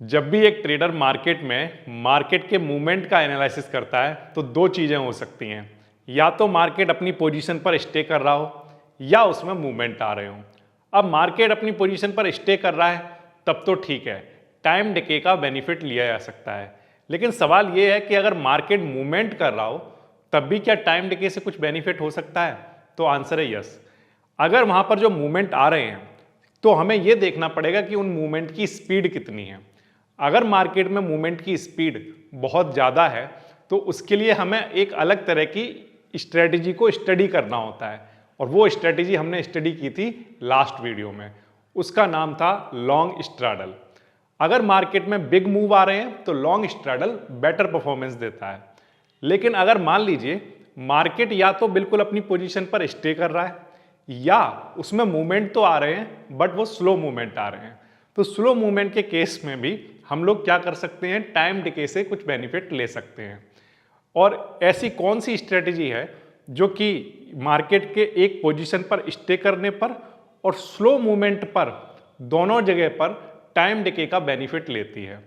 जब भी एक ट्रेडर मार्केट में मार्केट के मूवमेंट का एनालिसिस करता है तो दो चीज़ें हो सकती हैं, या तो मार्केट अपनी पोजीशन पर स्टे कर रहा हो या उसमें मूवमेंट आ रहे हो। अब मार्केट अपनी पोजीशन पर स्टे कर रहा है तब तो ठीक है, टाइम डिके का बेनिफिट लिया जा सकता है। लेकिन सवाल ये है कि अगर मार्केट मूवमेंट कर रहा हो तब भी क्या टाइम डिके से कुछ बेनिफिट हो सकता है? तो आंसर है यस। अगर वहाँ पर जो मूवमेंट आ रहे हैं तो हमें यह देखना पड़ेगा कि उन मूवमेंट की स्पीड कितनी है। अगर मार्केट में मूवमेंट की स्पीड बहुत ज़्यादा है तो उसके लिए हमें एक अलग तरह की स्ट्रेटजी को स्टडी करना होता है, और वो स्ट्रेटजी हमने स्टडी की थी लास्ट वीडियो में। उसका नाम था लॉन्ग स्ट्रैडल। अगर मार्केट में बिग मूव आ रहे हैं तो लॉन्ग स्ट्रैडल बेटर परफॉर्मेंस देता है। लेकिन अगर मान लीजिए मार्केट या तो बिल्कुल अपनी पोजीशन पर स्टे कर रहा है या उसमें मूवमेंट तो आ रहे हैं बट वो स्लो मूवमेंट आ रहे हैं, तो स्लो मूवमेंट के केस में भी हम लोग क्या कर सकते हैं, टाइम डिके से कुछ बेनिफिट ले सकते हैं। और ऐसी कौन सी स्ट्रेटजी है जो कि मार्केट के एक पोजीशन पर स्टे करने पर और स्लो मूवमेंट पर दोनों जगह पर टाइम डिके का बेनिफिट लेती है?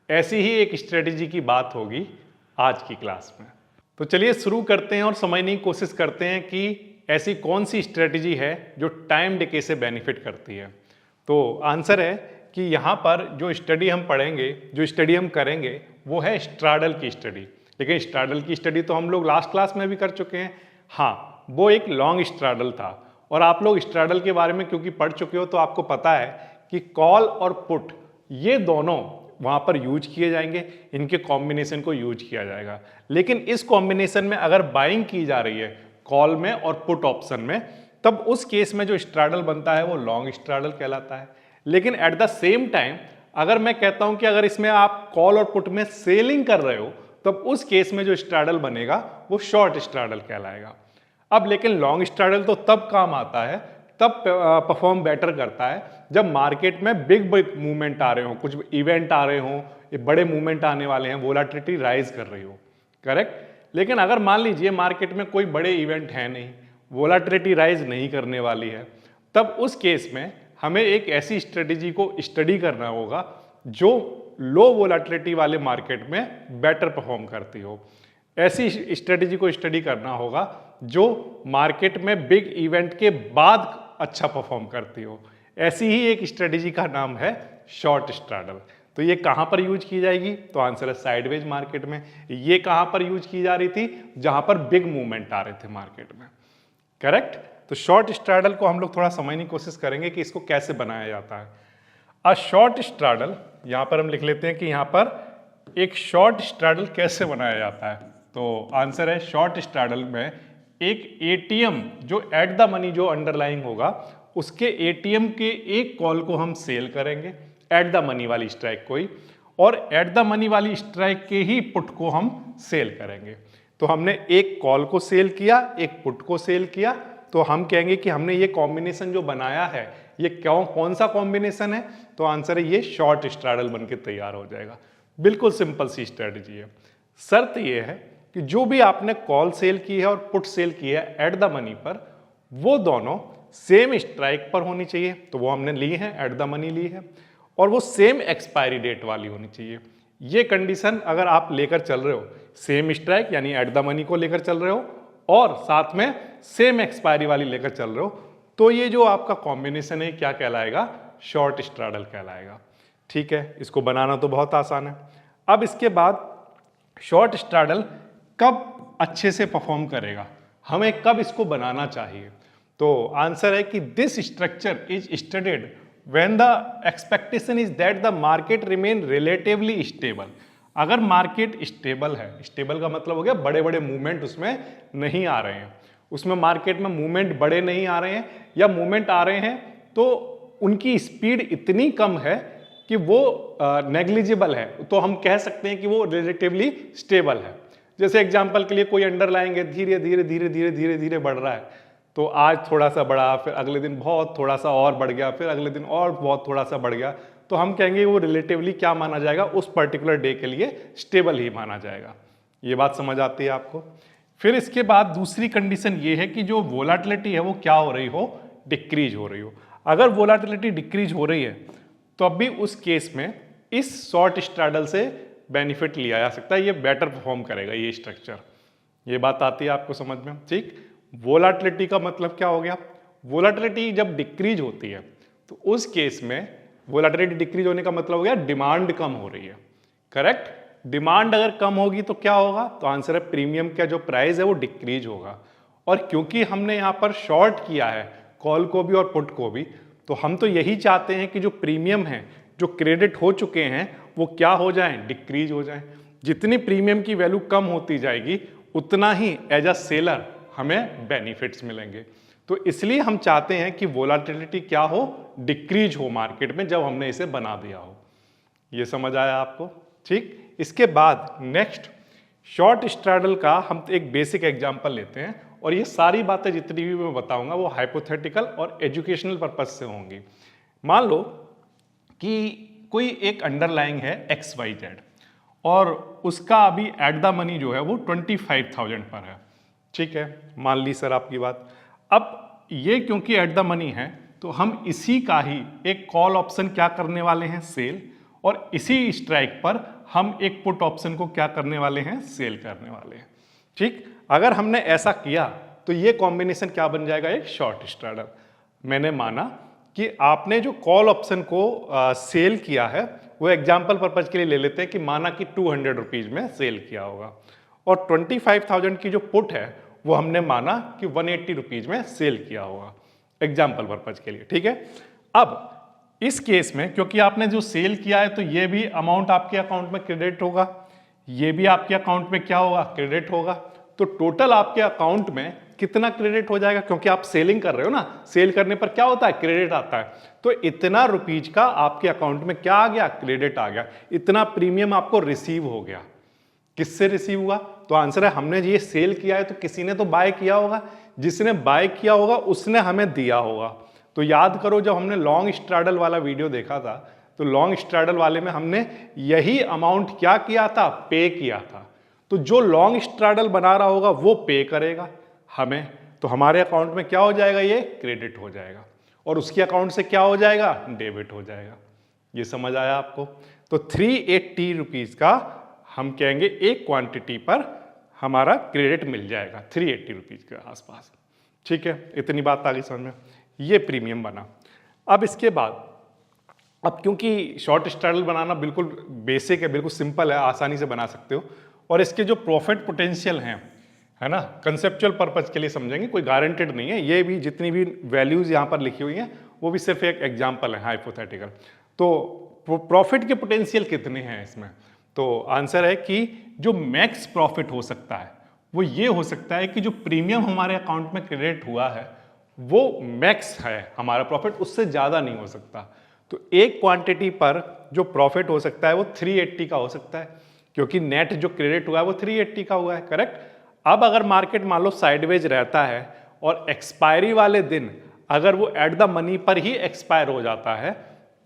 ऐसी ही एक स्ट्रेटजी की बात होगी आज की क्लास में। तो चलिए शुरू करते हैं और समझने की कोशिश करते हैं कि ऐसी कौन सी स्ट्रेटजी है जो टाइम डिके से बेनिफिट करती है। तो आंसर है कि यहाँ पर जो स्टडी हम पढ़ेंगे, जो स्टडी हम करेंगे वो है स्ट्रैडल की स्टडी। लेकिन स्ट्रैडल की स्टडी तो हम लोग लास्ट क्लास में भी कर चुके हैं। हाँ, वो एक लॉन्ग स्ट्रैडल था, और आप लोग स्ट्रैडल के बारे में क्योंकि पढ़ चुके हो तो आपको पता है कि कॉल और पुट ये दोनों वहाँ पर यूज किए जाएंगे, इनके कॉम्बिनेशन को यूज किया जाएगा। लेकिन इस कॉम्बिनेशन में अगर बाइंग की जा रही है कॉल में और पुट ऑप्शन में, तब उस केस में जो स्ट्रैडल बनता है वो लॉन्ग स्ट्रैडल कहलाता है। लेकिन एट द सेम टाइम अगर मैं कहता हूं कि अगर इसमें आप कॉल और पुट में सेलिंग कर रहे हो तब उस केस में जो स्ट्रैडल बनेगा वो शॉर्ट स्ट्रैडल कहलाएगा। अब लेकिन लॉन्ग स्ट्रैडल तो तब काम आता है, तब परफॉर्म बेटर करता है जब मार्केट में बिग बिग मूवमेंट आ रहे हो, कुछ इवेंट आ रहे हो, ये बड़े मूवमेंट आने वाले हैं, वोलेटिलिटी राइज कर रही हो। करेक्ट। लेकिन अगर मान लीजिए मार्केट में कोई बड़े इवेंट है नहीं, वोलेटिलिटी राइज नहीं करने वाली है, तब उस केस में हमें एक ऐसी स्ट्रेटजी को स्टडी करना होगा जो लो वोलेटिलिटी वाले मार्केट में बेटर परफॉर्म करती हो। ऐसी स्ट्रेटजी को स्टडी करना होगा जो मार्केट में बिग इवेंट के बाद अच्छा परफॉर्म करती हो। ऐसी ही एक स्ट्रेटजी का नाम है शॉर्ट स्ट्रैडल। तो ये कहां पर यूज की जाएगी? तो आंसर है साइडवेज मार्केट में। ये कहां पर यूज की जा रही थी? जहां पर बिग मूवमेंट आ रहे थे मार्केट में। करेक्ट। तो शॉर्ट स्ट्रैडल को हम लोग थोड़ा समझने की कोशिश करेंगे कि इसको कैसे बनाया जाता है। अ शॉर्ट स्ट्रैडल, यहां पर हम लिख लेते हैं कि यहां पर एक शॉर्ट स्ट्रैडल कैसे बनाया जाता है। तो आंसर है शॉर्ट स्ट्रैडल में एक एटीएम जो एट द मनी जो अंडरलाइंग होगा उसके एटीएम के एक कॉल को हम सेल करेंगे, एट द मनी वाली स्ट्राइक को ही, और एट द मनी वाली स्ट्राइक के ही पुट को हम सेल करेंगे। तो हमने एक कॉल को सेल किया, एक पुट को सेल किया, तो हम कहेंगे कि हमने ये कॉम्बिनेशन जो बनाया है ये कौन सा कॉम्बिनेशन है? तो आंसर है ये शॉर्ट स्ट्रैडल बनके तैयार हो जाएगा। बिल्कुल सिंपल सी स्ट्रेटजी है। शर्त ये है कि जो भी आपने कॉल सेल की है और पुट सेल की है एट द मनी पर, वो दोनों सेम स्ट्राइक पर होनी चाहिए। तो वो हमने ली है, एट द मनी ली है, और वो सेम एक्सपायरी डेट वाली होनी चाहिए। ये कंडीशन अगर आप लेकर चल रहे हो, सेम स्ट्राइक यानी एट द मनी को लेकर चल रहे हो और साथ में सेम एक्सपायरी वाली लेकर चल रहे हो, तो ये जो आपका कॉम्बिनेशन है क्या कहलाएगा? शॉर्ट स्ट्रैडल कहलाएगा। ठीक है, इसको बनाना तो बहुत आसान है। अब इसके बाद शॉर्ट स्ट्रैडल कब अच्छे से परफॉर्म करेगा, हमें कब इसको बनाना चाहिए? तो आंसर है कि this structure is studied when the expectation is that the market remain relatively stable. अगर मार्केट स्टेबल है, स्टेबल का मतलब हो गया बड़े बड़े मूवमेंट उसमें नहीं आ रहे हैं, उसमें मार्केट में मूवमेंट बड़े नहीं आ रहे हैं, या मूवमेंट आ रहे हैं तो उनकी स्पीड इतनी कम है कि वो नेग्लिजिबल है, तो हम कह सकते हैं कि वो रिलेटिवली स्टेबल है। जैसे एग्जांपल के लिए कोई अंडरलाइंग है, धीरे धीरे धीरे धीरे धीरे धीरे बढ़ रहा है, तो आज थोड़ा सा बढ़ा, फिर अगले दिन बहुत थोड़ा सा और बढ़ गया, फिर अगले दिन और बहुत थोड़ा सा बढ़ गया, तो हम कहेंगे वो रिलेटिवली क्या माना जाएगा? उस पर्टिकुलर डे के लिए स्टेबल ही माना जाएगा। ये बात समझ आती है आपको? फिर इसके बाद दूसरी कंडीशन ये है कि जो वोलेटिलिटी है वो क्या हो रही हो? डिक्रीज हो रही हो। अगर वोलेटिलिटी डिक्रीज हो रही है तो अब भी उस केस में इस शॉर्ट स्ट्रैडल से बेनिफिट लिया जा सकता है, ये बेटर परफॉर्म करेगा ये स्ट्रक्चर। ये बात आती है आपको समझ में, ठीक। वोलाटिलिटी का मतलब क्या हो गया, वोलाटिलिटी जब डिक्रीज होती है तो उस केस में वोलाटिलिटी डिक्रीज होने का मतलब हो गया डिमांड कम हो रही है, करेक्ट। डिमांड अगर कम होगी तो क्या होगा, तो आंसर है प्रीमियम का जो प्राइस है वो डिक्रीज होगा। और क्योंकि हमने यहां पर शॉर्ट किया है कॉल को भी और पुट को भी, तो हम तो यही चाहते हैं कि जो प्रीमियम है, जो क्रेडिट हो चुके हैं, वो क्या हो जाएं, डिक्रीज हो जाएं। जितनी प्रीमियम की वैल्यू कम होती जाएगी उतना ही एज अ सेलर हमें बेनिफिट्स मिलेंगे। तो इसलिए हम चाहते हैं कि वोलाटिलिटी क्या हो, डिक्रीज हो मार्केट में जब हमने इसे बना दिया हो। ये समझ आया आपको, ठीक। इसके बाद नेक्स्ट शॉर्ट स्ट्रैडल का हम एक बेसिक एग्जांपल लेते हैं, और ये सारी बातें जितनी भी मैं बताऊंगा वो हाइपोथेटिकल और एजुकेशनल पर्पज से होंगी। मान लो कि कोई एक अंडरलाइंग है XYZ और उसका अभी एट द मनी जो है वो 25,000 पर है, ठीक है, मान ली सर आपकी बात। अब ये क्योंकि एट द मनी है तो हम इसी का ही एक कॉल ऑप्शन क्या करने वाले हैं, सेल, और इसी स्ट्राइक पर हम एक पुट ऑप्शन को क्या करने वाले हैं, सेल करने वाले हैं, ठीक। अगर हमने ऐसा किया तो ये कॉम्बिनेशन क्या बन जाएगा, एक शॉर्ट स्ट्रैडल। मैंने माना कि आपने जो कॉल ऑप्शन को सेल किया है वो एग्जाम्पल पर्पज के लिए ले लेते हैं कि माना कि 200 रुपीज में सेल किया होगा, और 25,000 की जो पुट है वो हमने माना कि 180 रुपीज में सेल किया होगा, एग्जाम्पल पर्पज के लिए, ठीक है। अब इस केस में क्योंकि आपने जो सेल किया है तो ये भी अमाउंट आपके अकाउंट में क्रेडिट होगा, ये भी आपके अकाउंट में क्या होगा, क्रेडिट होगा। तो टोटल आपके अकाउंट में कितना क्रेडिट हो जाएगा, क्योंकि आप सेलिंग कर रहे हो ना, सेल करने पर क्या होता है, क्रेडिट आता है। तो इतना रुपीज का आपके अकाउंट में क्या आ गया, क्रेडिट आ गया। इतना प्रीमियम आपको रिसीव हो गया। किससे रिसीव हुआ, तो आंसर है हमने ये सेल किया है तो किसी ने तो बाय किया होगा, जिसने बाय किया होगा उसने हमें दिया होगा। तो याद करो जब हमने लॉन्ग स्ट्रैडल वाला वीडियो देखा था तो लॉन्ग स्ट्रैडल वाले में हमने यही अमाउंट क्या किया था, पे किया था। तो जो लॉन्ग स्ट्रैडल बना रहा होगा वो पे करेगा हमें, तो हमारे अकाउंट में क्या हो जाएगा, ये क्रेडिट हो जाएगा, और उसके अकाउंट से क्या हो जाएगा, डेबिट हो जाएगा। ये समझ आया आपको। तो 380 रुपीज का हम कहेंगे एक क्वांटिटी पर हमारा क्रेडिट मिल जाएगा 380 रुपीज के आसपास, ठीक है। इतनी बात आ गई समझ में, ये प्रीमियम बना। अब इसके बाद अब क्योंकि शॉर्ट स्ट्रैडल बनाना बिल्कुल बेसिक है, बिल्कुल सिंपल है, आसानी से बना सकते हो, और इसके जो प्रॉफिट पोटेंशियल हैं, है ना, कंसेप्चुअल पर्पज के लिए समझेंगे, कोई गारंटेड नहीं है। ये भी जितनी भी वैल्यूज यहाँ पर लिखी हुई हैं वो भी सिर्फ एक एग्जाम्पल है, हाइपोथेटिकल। तो प्रॉफिट के पोटेंशियल कितने हैं इसमें, तो आंसर है कि जो मैक्स प्रॉफिट हो सकता है वो ये हो सकता है कि जो प्रीमियम हमारे अकाउंट में क्रेडिट हुआ है वो मैक्स है हमारा प्रॉफिट, उससे ज़्यादा नहीं हो सकता। तो एक क्वांटिटी पर जो प्रॉफिट हो सकता है वो 380 का हो सकता है, क्योंकि नेट जो क्रेडिट हुआ है वो 380 का हुआ है, करेक्ट। अब अगर मार्केट मान लो साइडवेज रहता है और एक्सपायरी वाले दिन अगर वो एट द मनी पर ही एक्सपायर हो जाता है,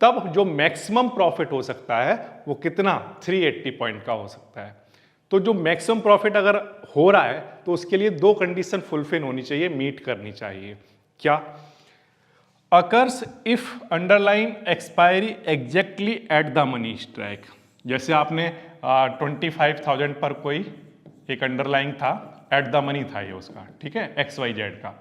तब जो मैक्सिमम प्रॉफिट हो सकता है वो कितना, 380 पॉइंट का हो सकता है। तो जो मैक्सिमम प्रॉफिट अगर हो रहा है तो उसके लिए दो कंडीशन फुलफिल होनी चाहिए, मीट करनी चाहिए। क्या, occurs if underline expiry exactly at the money strike. जैसे आपने 25,000 पर कोई एक अंडरलाइन था, एट द मनी था ये उसका, ठीक है, XYZ का।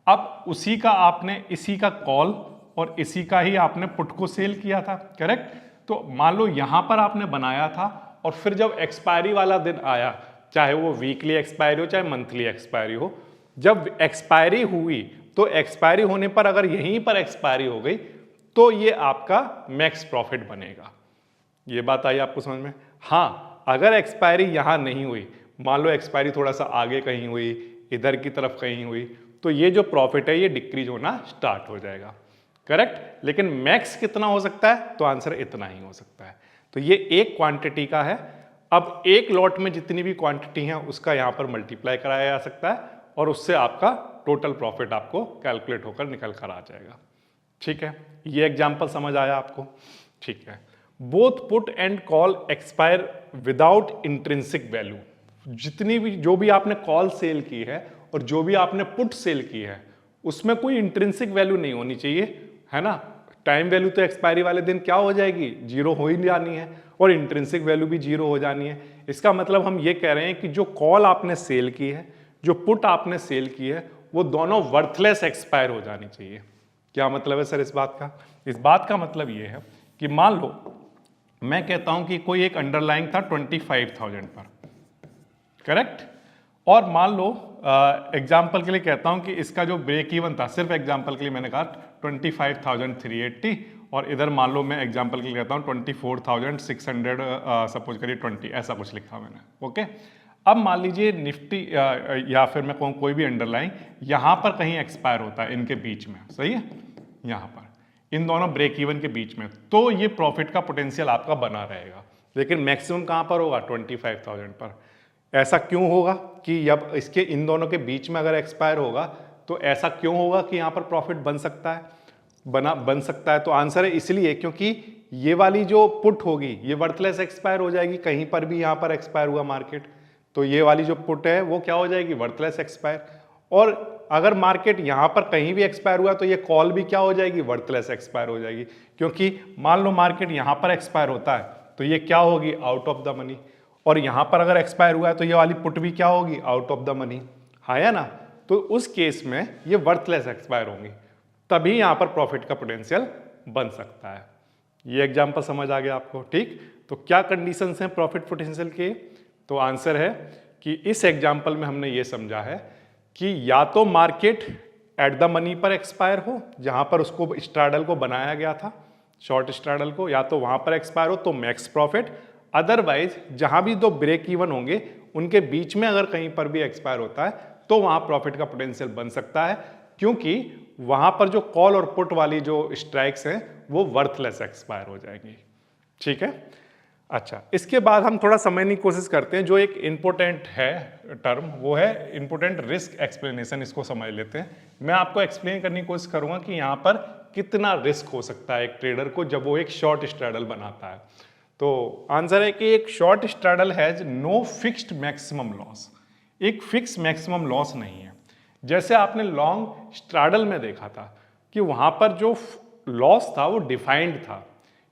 अब उसी का आपने इसी का कॉल और इसी का ही आपने पुट को सेल किया था, करेक्ट। तो मान लो यहां पर आपने बनाया था और फिर जब एक्सपायरी वाला दिन आया, चाहे वो वीकली एक्सपायरी हो चाहे मंथली एक्सपायरी हो, जब एक्सपायरी हुई तो एक्सपायरी होने पर अगर यहीं पर एक्सपायरी हो गई तो ये आपका मैक्स प्रॉफिट बनेगा। ये बात आई आपको समझ में। हाँ, अगर एक्सपायरी यहां नहीं हुई, मान लो एक्सपायरी थोड़ा सा आगे कहीं हुई, इधर की तरफ कहीं हुई, तो ये जो प्रॉफिट है ये डिक्रीज होना स्टार्ट हो जाएगा, करेक्ट। लेकिन मैक्स कितना हो सकता है, तो आंसर इतना ही हो सकता है। तो ये एक क्वांटिटी का है। अब एक लॉट में जितनी भी क्वांटिटी है उसका यहां पर मल्टीप्लाई कराया जा सकता है और उससे आपका टोटल प्रॉफिट आपको कैलकुलेट होकर निकल कर आ जाएगा, ठीक है। ये एग्जांपल समझ आया आपको, ठीक है। Both put and call expire without intrinsic value. जितनी भी जो भी आपने कॉल सेल की है और जो भी आपने पुट सेल की है उसमें कोई इंट्रिंसिक वैल्यू नहीं होनी चाहिए, है ना। टाइम वैल्यू तो एक्सपायरी वाले दिन क्या हो जाएगी, जीरो हो ही जानी है, और इंट्रिंसिक वैल्यू भी जीरो हो जानी है। इसका मतलब हम ये कह रहे हैं कि जो कॉल आपने सेल की है, जो पुट आपने सेल की है, वो दोनों वर्थलेस एक्सपायर हो जानी चाहिए। क्या मतलब है सर इस बात का? इस बात का मतलब ये है कि मान लो मैं कहता हूं कि कोई एक अंडरलाइंग था 25,000 पर, करेक्ट, और मान लो एग्जाम्पल के लिए कहता हूं कि इसका जो ब्रेक इवन था, सिर्फ एग्जाम्पल के लिए मैंने कहा 25,380, और इधर मान लो मैं एग्जाम्पल के लिए कहता हूं 24,600 सपोज करिए 20, ऐसा कुछ लिखा मैंने, ओके। अब मान लीजिए निफ्टी या फिर मैं कहूँ कोई भी अंडरलाइन यहाँ पर कहीं एक्सपायर होता है, इनके बीच में, सही है, यहाँ पर इन दोनों ब्रेक इवन के बीच में, तो ये प्रॉफिट का पोटेंशियल आपका बना रहेगा। लेकिन मैक्सिमम कहाँ पर होगा, 25,000 पर। ऐसा क्यों होगा कि जब इसके इन दोनों के बीच में अगर एक्सपायर होगा तो ऐसा क्यों होगा कि यहाँ पर प्रॉफिट बन सकता है, बन सकता है? तो आंसर है इसलिए क्योंकि ये वाली जो पुट होगी ये वर्थलेस एक्सपायर हो जाएगी, कहीं पर भी यहाँ पर एक्सपायर हुआ मार्केट तो ये वाली जो पुट है वो क्या हो जाएगी, वर्थलेस एक्सपायर। और अगर मार्केट यहाँ पर कहीं भी एक्सपायर हुआ तो ये कॉल भी क्या हो जाएगी, वर्थलेस एक्सपायर हो जाएगी, क्योंकि मान लो मार्केट यहाँ पर एक्सपायर होता है तो ये क्या होगी, आउट ऑफ द मनी, और यहाँ पर अगर एक्सपायर हुआ है तो ये वाली पुट भी क्या होगी, आउट ऑफ द मनी, हाँ या ना? तो उस केस में ये वर्थलेस एक्सपायर होंगी, तभी यहाँ पर प्रॉफिट का पोटेंशियल बन सकता है। ये एग्जाम्पल समझ आ गया आपको, ठीक? तो क्या कंडीशंस हैं प्रॉफिट पोटेंशियल के? तो आंसर है कि इस एग्जाम्पल में हमने ये समझा है कि या तो मार्केट एट द मनी पर एक्सपायर हो, जहां पर उसको स्ट्रैडल को बनाया गया था, शॉर्ट स्ट्रैडल को, या तो वहां पर एक्सपायर हो तो मैक्स प्रॉफिट, अदरवाइज जहां भी दो ब्रेक इवन होंगे उनके बीच में अगर कहीं पर भी एक्सपायर होता है तो वहां प्रॉफिट का पोटेंशियल बन सकता है, क्योंकि वहां पर जो कॉल और पुट वाली जो स्ट्राइक्स हैं वो वर्थलेस एक्सपायर हो जाएंगी, ठीक है। अच्छा, इसके बाद हम थोड़ा समझने की कोशिश करते हैं, जो एक इंपॉर्टेंट है टर्म, वो है इंपॉर्टेंट रिस्क एक्सप्लेनेशन। इसको समझ लेते हैं। मैं आपको एक्सप्लेन करने की कोशिश करूंगा कि यहाँ पर कितना रिस्क हो सकता है एक ट्रेडर को जब वो एक शॉर्ट स्ट्रैडल बनाता है। तो आंसर है कि एक short straddle has no fixed maximum loss, एक फिक्स मैक्सिमम लॉस नहीं है। जैसे आपने लॉन्ग स्ट्रैडल में देखा था कि वहां पर जो लॉस था वो डिफाइंड था।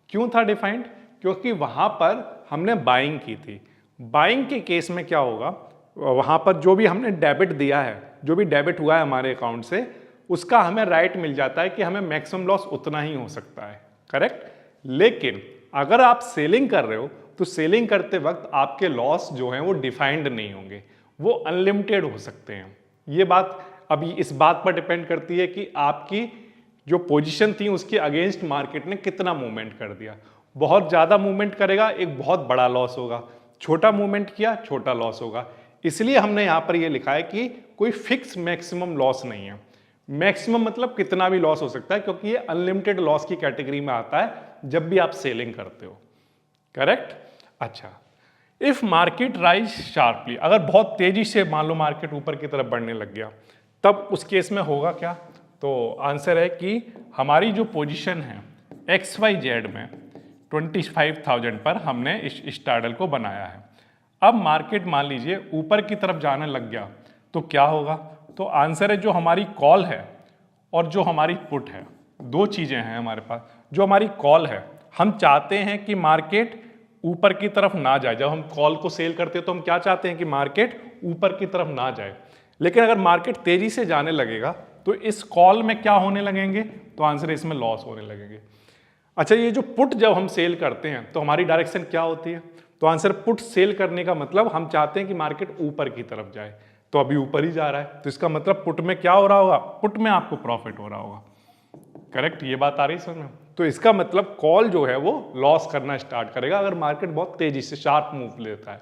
क्यों था डिफाइंड? क्योंकि वहां पर हमने बाइंग की थी। बाइंग के केस में क्या होगा, वहां पर जो भी हमने डेबिट दिया है, जो भी डेबिट हुआ है हमारे अकाउंट से, उसका हमें राइट मिल जाता है कि हमें मैक्सिमम लॉस उतना ही हो सकता है, करेक्ट। लेकिन अगर आप सेलिंग कर रहे हो तो सेलिंग करते वक्त आपके लॉस जो हैं वो डिफाइंड नहीं होंगे, वो अनलिमिटेड हो सकते हैं। ये बात अभी इस बात पर डिपेंड करती है कि आपकी जो पोजीशन थी उसके अगेंस्ट मार्केट ने कितना मूवमेंट कर दिया। बहुत ज़्यादा मूवमेंट करेगा, एक बहुत बड़ा लॉस होगा, छोटा मूवमेंट किया, छोटा लॉस होगा। इसलिए हमने यहाँ पर ये लिखा है कि कोई फिक्स मैक्सिमम लॉस नहीं है। मैक्सिमम मतलब कितना भी लॉस हो सकता है, क्योंकि ये अनलिमिटेड लॉस की कैटेगरी में आता है जब भी आप सेलिंग करते हो, करेक्ट। अच्छा, इफ मार्केट राइज शार्पली, अगर बहुत तेजी से मान लो मार्केट ऊपर की तरफ बढ़ने लग गया, तब उस केस में होगा क्या? तो आंसर है कि हमारी जो पोजीशन है XYZ में 25,000 पर हमने इस स्ट्रैडल को बनाया है। अब मार्केट मान लीजिए ऊपर की तरफ जाने लग गया तो क्या होगा? तो आंसर है जो हमारी कॉल है और जो हमारी पुट है, दो चीजें हैं हमारे पास। जो हमारी कॉल है, हम चाहते हैं कि मार्केट ऊपर की तरफ ना जाए। जब हम कॉल को सेल करते हैं तो हम क्या चाहते हैं कि मार्केट ऊपर की तरफ ना जाए। लेकिन अगर मार्केट तेजी से जाने लगेगा तो इस कॉल में क्या होने लगेंगे? तो आंसर है इसमें लॉस होने लगेंगे। अच्छा, ये जो पुट जब हम सेल करते हैं तो हमारी डायरेक्शन क्या होती है? तो आंसर पुट सेल करने का मतलब हम चाहते हैं कि मार्केट ऊपर की तरफ जाए, तो अभी ऊपर ही जा रहा है, तो इसका मतलब पुट में क्या हो रहा होगा? पुट में आपको प्रॉफिट हो रहा होगा, करेक्ट। ये बात आ रही समझ में? तो इसका मतलब कॉल जो है वो लॉस करना स्टार्ट करेगा अगर मार्केट बहुत तेजी से शार्प मूव लेता है।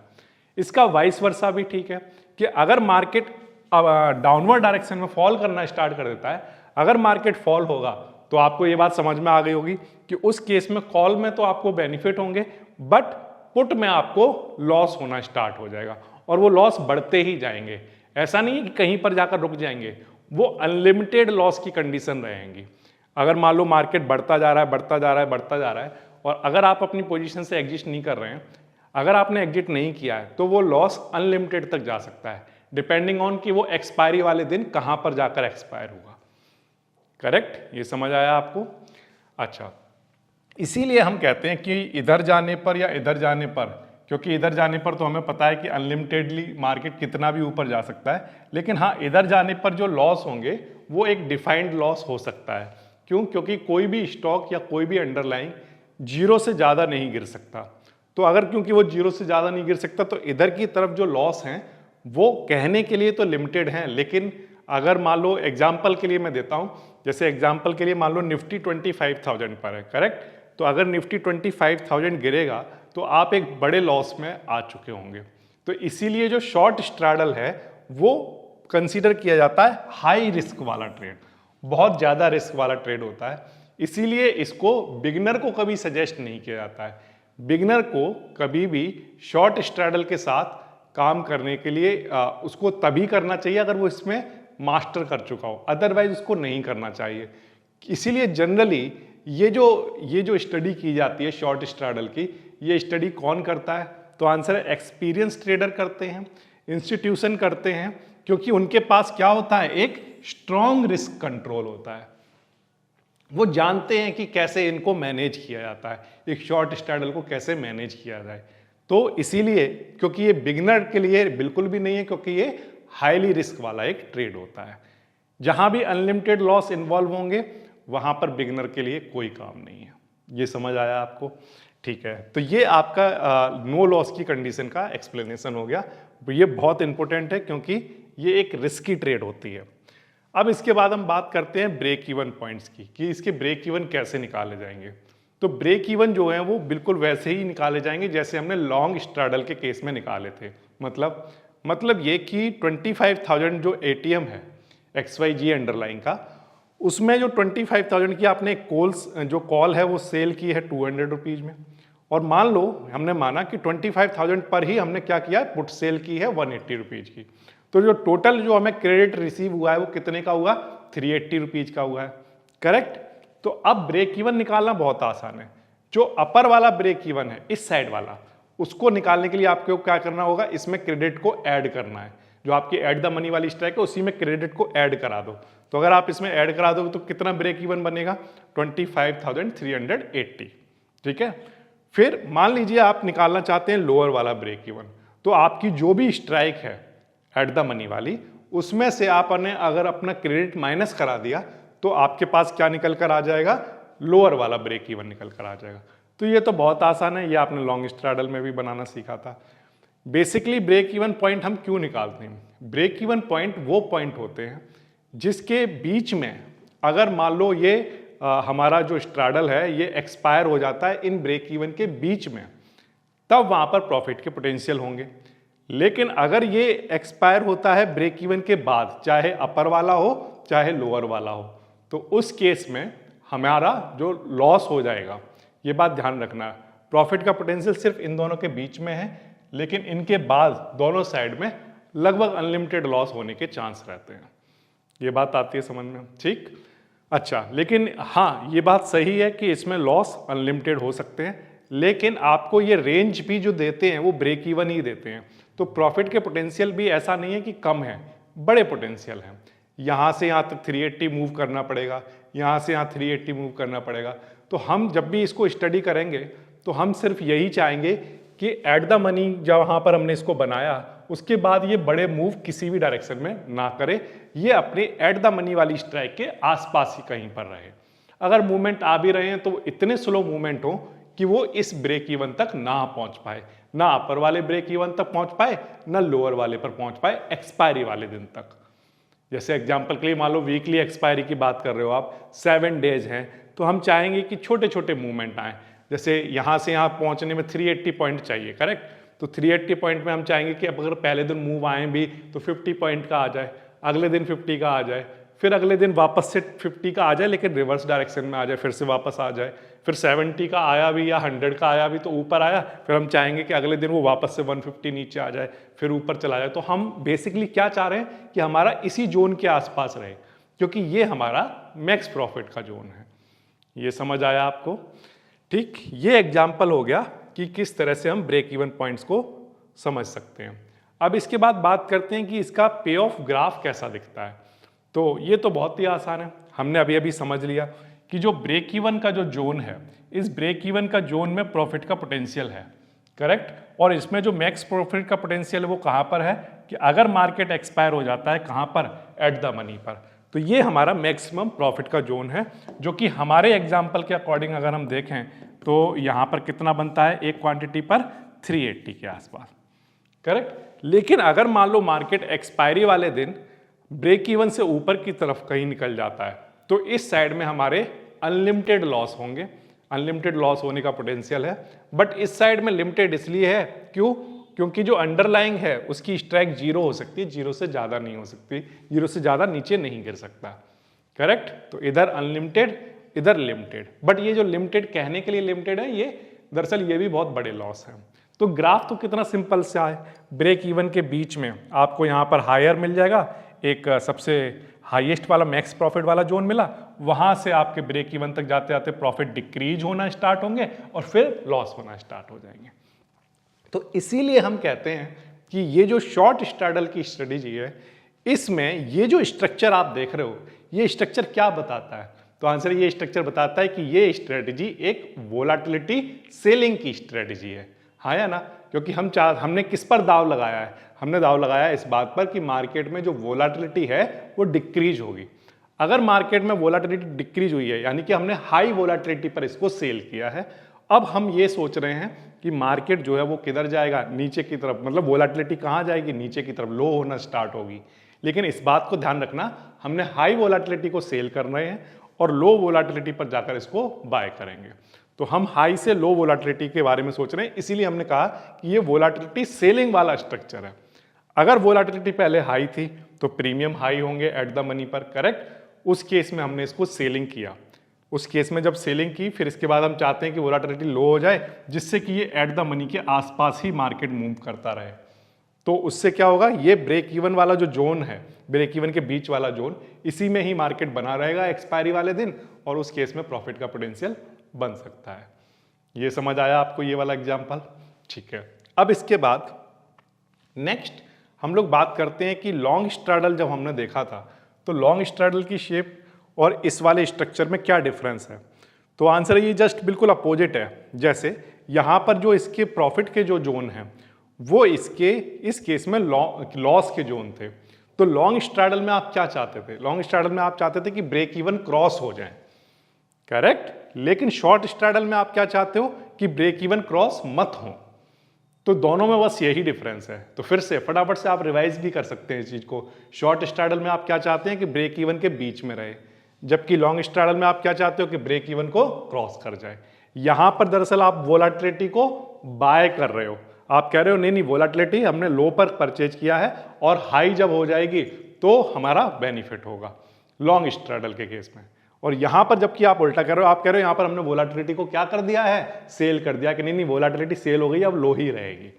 इसका वाइस वर्सा भी ठीक है कि अगर मार्केट डाउनवर्ड डायरेक्शन में फॉल करना स्टार्ट कर देता है, अगर मार्केट फॉल होगा तो आपको ये बात समझ में आ गई होगी कि उस केस में कॉल में तो आपको बेनिफिट होंगे, बट पुट में आपको लॉस होना स्टार्ट हो जाएगा, और वो लॉस बढ़ते ही जाएंगे। ऐसा नहीं है कि कहीं पर जाकर रुक जाएंगे, वो अनलिमिटेड लॉस की कंडीशन रहेंगी। अगर मान लो मार्केट बढ़ता जा रहा है, बढ़ता जा रहा है, बढ़ता जा रहा है, और अगर आप अपनी पोजीशन से एग्जिट नहीं कर रहे हैं, अगर आपने एग्जिट नहीं किया है, तो वो लॉस अनलिमिटेड तक जा सकता है, डिपेंडिंग ऑन कि वो एक्सपायरी वाले दिन कहां पर जाकर एक्सपायर हुआ, करेक्ट। ये समझ आया आपको? अच्छा, इसीलिए हम कहते हैं कि इधर जाने पर या इधर जाने पर, क्योंकि इधर जाने पर तो हमें पता है कि अनलिमिटेडली मार्केट कितना भी ऊपर जा सकता है, लेकिन हाँ इधर जाने पर जो लॉस होंगे वो एक डिफाइंड लॉस हो सकता है। क्यों? क्योंकि कोई भी स्टॉक या कोई भी अंडरलाइंग जीरो से ज़्यादा नहीं गिर सकता। तो अगर क्योंकि वो जीरो से ज़्यादा नहीं गिर सकता तो इधर की तरफ जो लॉस हैं वो कहने के लिए तो लिमिटेड हैं, लेकिन अगर मान लो एग्जाम्पल के लिए मैं देता हूँ, जैसे एग्जाम्पल के लिए मान लो निफ्टी 25,000 पर है, करेक्ट। तो अगर निफ्टी 25,000 गिरेगा तो आप एक बड़े लॉस में आ चुके होंगे। तो इसीलिए जो शॉर्ट स्ट्रैडल है वो कंसीडर किया जाता है हाई रिस्क वाला ट्रेड, बहुत ज़्यादा रिस्क वाला ट्रेड होता है। इसीलिए इसको बिगिनर को कभी सजेस्ट नहीं किया जाता है। बिगिनर को कभी भी शॉर्ट स्ट्रैडल के साथ काम करने के लिए उसको तभी करना चाहिए अगर वो इसमें मास्टर कर चुका हो, अदरवाइज उसको नहीं करना चाहिए। इसीलिए जनरली ये जो स्टडी की जाती है शॉर्ट स्ट्रैडल की, ये स्टडी कौन करता है? तो आंसर है एक्सपीरियंस ट्रेडर करते हैं, इंस्टीट्यूशन करते हैं, क्योंकि उनके पास क्या होता है? एक स्ट्रॉन्ग रिस्क कंट्रोल होता है। वो जानते हैं कि कैसे इनको मैनेज किया जाता है, एक शॉर्ट स्ट्रैडल को कैसे मैनेज किया जाए। तो इसीलिए क्योंकि ये बिगिनर के लिए बिल्कुल भी नहीं है, क्योंकि ये हाईली रिस्क वाला एक ट्रेड होता है। जहां भी अनलिमिटेड लॉस इन्वॉल्व होंगे वहां पर बिगिनर के लिए कोई काम नहीं है। ये समझ आया आपको? ठीक है, तो ये आपका नो लॉस की कंडीशन का एक्सप्लेनेशन हो गया। ये बहुत इंपॉर्टेंट है क्योंकि ये एक रिस्की ट्रेड होती है। अब इसके बाद हम बात करते हैं ब्रेक इवन पॉइंट्स की, कि इसके ब्रेक इवन कैसे निकाले जाएंगे। तो ब्रेक इवन जो है वो बिल्कुल वैसे ही निकाले जाएंगे जैसे हमने लॉन्ग स्ट्रैडल के केस में निकाले थे। मतलब ये कि 25,000 जो एटीएम है XYG अंडरलाइन का, उसमें जो 25,000 की आपने कॉल है वो सेल की है 200 रुपीज में, और मान लो हमने माना कि 25,000 पर ही हमने क्या किया है? पुट सेल की है 180 रुपीज की। तो जो टोटल जो हमें क्रेडिट रिसीव हुआ है वो कितने का हुआ? 380 रुपीज का हुआ है, करेक्ट। तो अब ब्रेक इवन निकालना बहुत आसान है। जो अपर वाला ब्रेक इवन है, इस साइड वाला, उसको निकालने के लिए आपको क्या करना होगा? इसमें क्रेडिट को ऐड करना है। जो आपकी ऐड द मनी वाली स्ट्राइक है उसी में क्रेडिट को ऐड करा दो। तो अगर आप इसमें ऐड करा दोगे तो कितना ब्रेक इवन बनेगा? 25,380। ठीक है। फिर मान लीजिए आप निकालना चाहते हैं लोअर वाला ब्रेक इवन, तो आपकी जो भी स्ट्राइक है ऐड द मनी वाली, उसमें से आपने अगर अपना क्रेडिट माइनस करा दिया तो आपके पास क्या निकल कर आ जाएगा? लोअर वाला ब्रेक इवन निकल कर आ जाएगा। तो ये तो बहुत आसान है, ये आपने लॉन्ग स्ट्रैडल में भी बनाना सीखा था। बेसिकली ब्रेक इवन पॉइंट हम क्यों निकालते हैं? ब्रेक इवन पॉइंट वो पॉइंट होते हैं जिसके बीच में अगर मान लो ये हमारा जो स्ट्रैडल है ये एक्सपायर हो जाता है इन ब्रेक इवन के बीच में, तब वहां पर प्रॉफिट के पोटेंशियल होंगे। लेकिन अगर ये एक्सपायर होता है ब्रेक इवन के बाद, चाहे अपर वाला हो चाहे लोअर वाला हो, तो उस केस में हमारा जो लॉस हो जाएगा, ये बात ध्यान रखना, प्रॉफिट का पोटेंशियल सिर्फ इन दोनों के बीच में है, लेकिन इनके बाद दोनों साइड में लगभग अनलिमिटेड लॉस होने के चांस रहते हैं। ये बात आती है समझ में? ठीक। अच्छा, लेकिन हाँ ये बात सही है कि इसमें लॉस अनलिमिटेड हो सकते हैं, लेकिन आपको ये रेंज भी जो देते हैं वो ब्रेक इवन ही देते हैं। तो प्रॉफिट के पोटेंशियल भी ऐसा नहीं है कि कम है, बड़े पोटेंशियल हैं। यहाँ से यहाँ तक 380 मूव करना पड़ेगा, यहाँ से यहाँ 380 मूव करना पड़ेगा। तो हम जब भी इसको स्टडी करेंगे तो हम सिर्फ यही चाहेंगे कि एट द मनी जहाँ पर हमने इसको बनाया उसके बाद ये बड़े मूव किसी भी डायरेक्शन में ना करे, ये अपने एट द मनी वाली स्ट्राइक के आसपास ही कहीं पर रहे। अगर मूवमेंट आ भी रहे हैं तो इतने स्लो मूवमेंट हो कि वो इस ब्रेक इवन तक ना पहुंच पाए, ना अपर वाले ब्रेक इवन तक पहुंच पाए ना लोअर वाले पर पहुंच पाए एक्सपायरी वाले दिन तक। जैसे एग्जांपल के लिए मान लो वीकली एक्सपायरी की बात कर रहे हो आप, 7 डेज हैं, तो हम चाहेंगे कि छोटे छोटे मूवमेंट आए। जैसे यहाँ से यहाँ पहुँचने में 380 पॉइंट चाहिए, करेक्ट। तो 380 पॉइंट में हम चाहेंगे कि अब अगर पहले दिन मूव आए भी तो 50 पॉइंट का आ जाए, अगले दिन 50 का आ जाए, फिर अगले दिन वापस से 50 का आ जाए लेकिन रिवर्स डायरेक्शन में आ जाए, फिर से वापस आ जाए, फिर 70 का आया भी या 100 का आया भी तो ऊपर आया, फिर हम चाहेंगे कि अगले दिन वो वापस से 150 नीचे आ जाए, फिर ऊपर चला जाए। तो हम बेसिकली क्या चाह रहे हैं कि हमारा इसी जोन के आसपास रहे, क्योंकि ये हमारा मैक्स प्रॉफिट का जोन है। ये समझ आया आपको? ठीक, ये एग्जाम्पल हो गया कि किस तरह से हम ब्रेक इवन पॉइंट्स को समझ सकते हैं। अब इसके बाद बात करते हैं कि इसका पे ऑफ ग्राफ कैसा दिखता है। तो ये तो बहुत ही आसान है, हमने अभी अभी समझ लिया कि जो ब्रेक इवन का जो जोन है, इस ब्रेक इवन का जोन में प्रॉफिट का पोटेंशियल है, करेक्ट। और इसमें जो मैक्स प्रॉफिट का पोटेंशियल है वो कहाँ पर है कि अगर मार्केट एक्सपायर हो जाता है कहाँ पर, एट द मनी पर। तो ये हमारा मैक्सिमम प्रॉफिट का जोन है, जो कि हमारे एग्जाम्पल के अकॉर्डिंग अगर हम देखें तो यहाँ पर कितना बनता है, एक क्वांटिटी पर 380 के आसपास, करेक्ट। लेकिन अगर मान लो मार्केट एक्सपायरी वाले दिन ब्रेक इवन से ऊपर की तरफ कहीं निकल जाता है तो इस साइड में हमारे अनलिमिटेड लॉस होंगे, अनलिमिटेड लॉस होने का पोटेंशियल है। बट इस साइड में लिमिटेड इसलिए है, क्यों, क्योंकि जो अंडरलाइंग है उसकी स्ट्राइक जीरो हो सकती है, जीरो से ज्यादा नहीं हो सकती, जीरो से ज्यादा नीचे नहीं गिर सकता, करेक्ट। तो इधर अनलिमिटेड, इधर लिमिटेड। बट ये जो लिमिटेड कहने के लिए लिमिटेड है, ये दरअसल ये भी बहुत बड़े लॉस है। तो ग्राफ तो कितना सिंपल सा है, ब्रेक इवन के बीच में आपको यहाँ पर हायर मिल जाएगा, एक सबसे हाईएस्ट वाला मैक्स प्रॉफिट वाला जोन मिला, वहां से आपके ब्रेक इवन तक जाते जाते प्रॉफिट डिक्रीज होना स्टार्ट होंगे और फिर लॉस होना स्टार्ट हो जाएंगे। तो इसीलिए हम कहते हैं कि ये जो शॉर्ट स्ट्रैडल की स्ट्रेटेजी है, इसमें ये जो स्ट्रक्चर आप देख रहे हो, ये स्ट्रक्चर क्या बताता है? तो आंसर ये स्ट्रक्चर बताता है कि ये स्ट्रेटेजी एक वोलाटिलिटी सेलिंग की स्ट्रेटेजी है, हाँ या ना। क्योंकि हमने किस पर दाव लगाया है, हमने दाव लगाया है इस बात पर कि मार्केट में जो वोलाटिलिटी है वो डिक्रीज होगी। अगर मार्केट में वोलाटिलिटी डिक्रीज हुई है यानी कि हमने हाई वोलाटिलिटी पर इसको सेल किया है, अब हम ये सोच रहे हैं कि मार्केट जो है वो किधर जाएगा, नीचे की तरफ, मतलब वोलाटिलिटी कहाँ जाएगी, नीचे की तरफ, लो होना स्टार्ट होगी। लेकिन इस बात को ध्यान रखना, हमने हाई वोलाटिलिटी को सेल कर रहे हैं और लो वोलाटिलिटी पर जाकर इसको बाय करेंगे। तो हम हाई से लो वोलाटिलिटी के बारे में सोच रहे हैं, इसीलिए हमने कहा कि ये वोलाटिलिटी सेलिंग वाला स्ट्रक्चर है। अगर वोलाटिलिटी पहले हाई थी तो प्रीमियम हाई होंगे एट द मनी पर, करेक्ट। उस केस में हमने इसको सेलिंग किया, उस केस में जब सेलिंग की, फिर इसके बाद हम चाहते हैं कि वोलाटिलिटी लो हो जाए जिससे कि ये एट द मनी के आसपास ही मार्केट मूव करता रहे। तो उससे क्या होगा, ये ब्रेक इवन वाला जो जोन है, ब्रेक इवन के बीच वाला जोन, इसी में ही मार्केट बना रहेगा एक्सपायरी वाले दिन, और उस केस में प्रॉफिट का पोटेंशियल बन सकता है। ये समझ आया आपको ये वाला एग्जाम्पल? ठीक है। अब इसके बाद नेक्स्ट हम लोग बात करते हैं कि लॉन्ग स्ट्रैडल जब हमने देखा था तो लॉन्ग स्ट्रैडल की शेप और इस वाले स्ट्रक्चर में क्या डिफरेंस है। तो आंसर ये जस्ट बिल्कुल अपोजिट है। जैसे यहाँ पर जो इसके प्रॉफिट के जो जोन हैं वो इसके इस केस में लॉस के जोन थे। तो लॉन्ग स्ट्रैडल में आप क्या चाहते थे, लॉन्ग स्ट्रैडल में आप चाहते थे कि ब्रेक इवन क्रॉस हो जाए, करेक्ट। लेकिन शॉर्ट स्ट्रैडल में आप क्या चाहते हो कि ब्रेक इवन क्रॉस मत हो। तो दोनों में बस यही डिफरेंस है। तो फिर से फटाफट से आप रिवाइज भी कर सकते हैं इस चीज को। शॉर्ट स्ट्रैडल में आप क्या चाहते हैं कि ब्रेक इवन के बीच में रहे, जबकि लॉन्ग स्ट्रैडल में आप क्या चाहते हो कि ब्रेक इवन को क्रॉस कर जाए। यहां पर दरअसल आप वोलाटिलिटी को बाय कर रहे हो, आप कह रहे हो नहीं नहीं वोलाटिलिटी हमने लो पर परचेज किया है और हाई जब हो जाएगी तो हमारा बेनिफिट होगा लॉन्ग स्ट्रैडल के केस में। और यहां पर जबकि आप उल्टा कर रहे हो, आप कह रहे हो यहां पर हमने वोलाटिलिटी को क्या कर दिया है, सेल कर दिया कि नहीं नहीं वोलाटिलिटी सेल हो गई, अब लो ही रहेगी।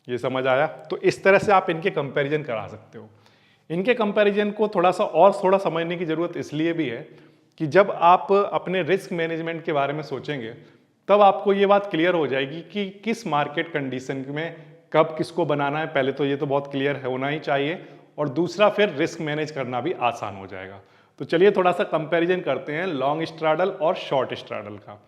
ये समझ आया? तो इस तरह से आप इनके कंपैरिजन करा सकते हो। इनके कंपैरिजन को थोड़ा समझने की जरूरत इसलिए भी है कि जब आप अपने रिस्क मैनेजमेंट के बारे में सोचेंगे तब आपको ये बात क्लियर हो जाएगी कि किस मार्केट कंडीशन में कब किसको बनाना है। पहले तो ये तो बहुत क्लियर होना ही चाहिए, और दूसरा फिर रिस्क मैनेज करना भी आसान हो जाएगा। तो चलिए थोड़ा सा कंपैरिजन करते हैं लॉन्ग स्ट्रैडल और शॉर्ट स्ट्रैडल का।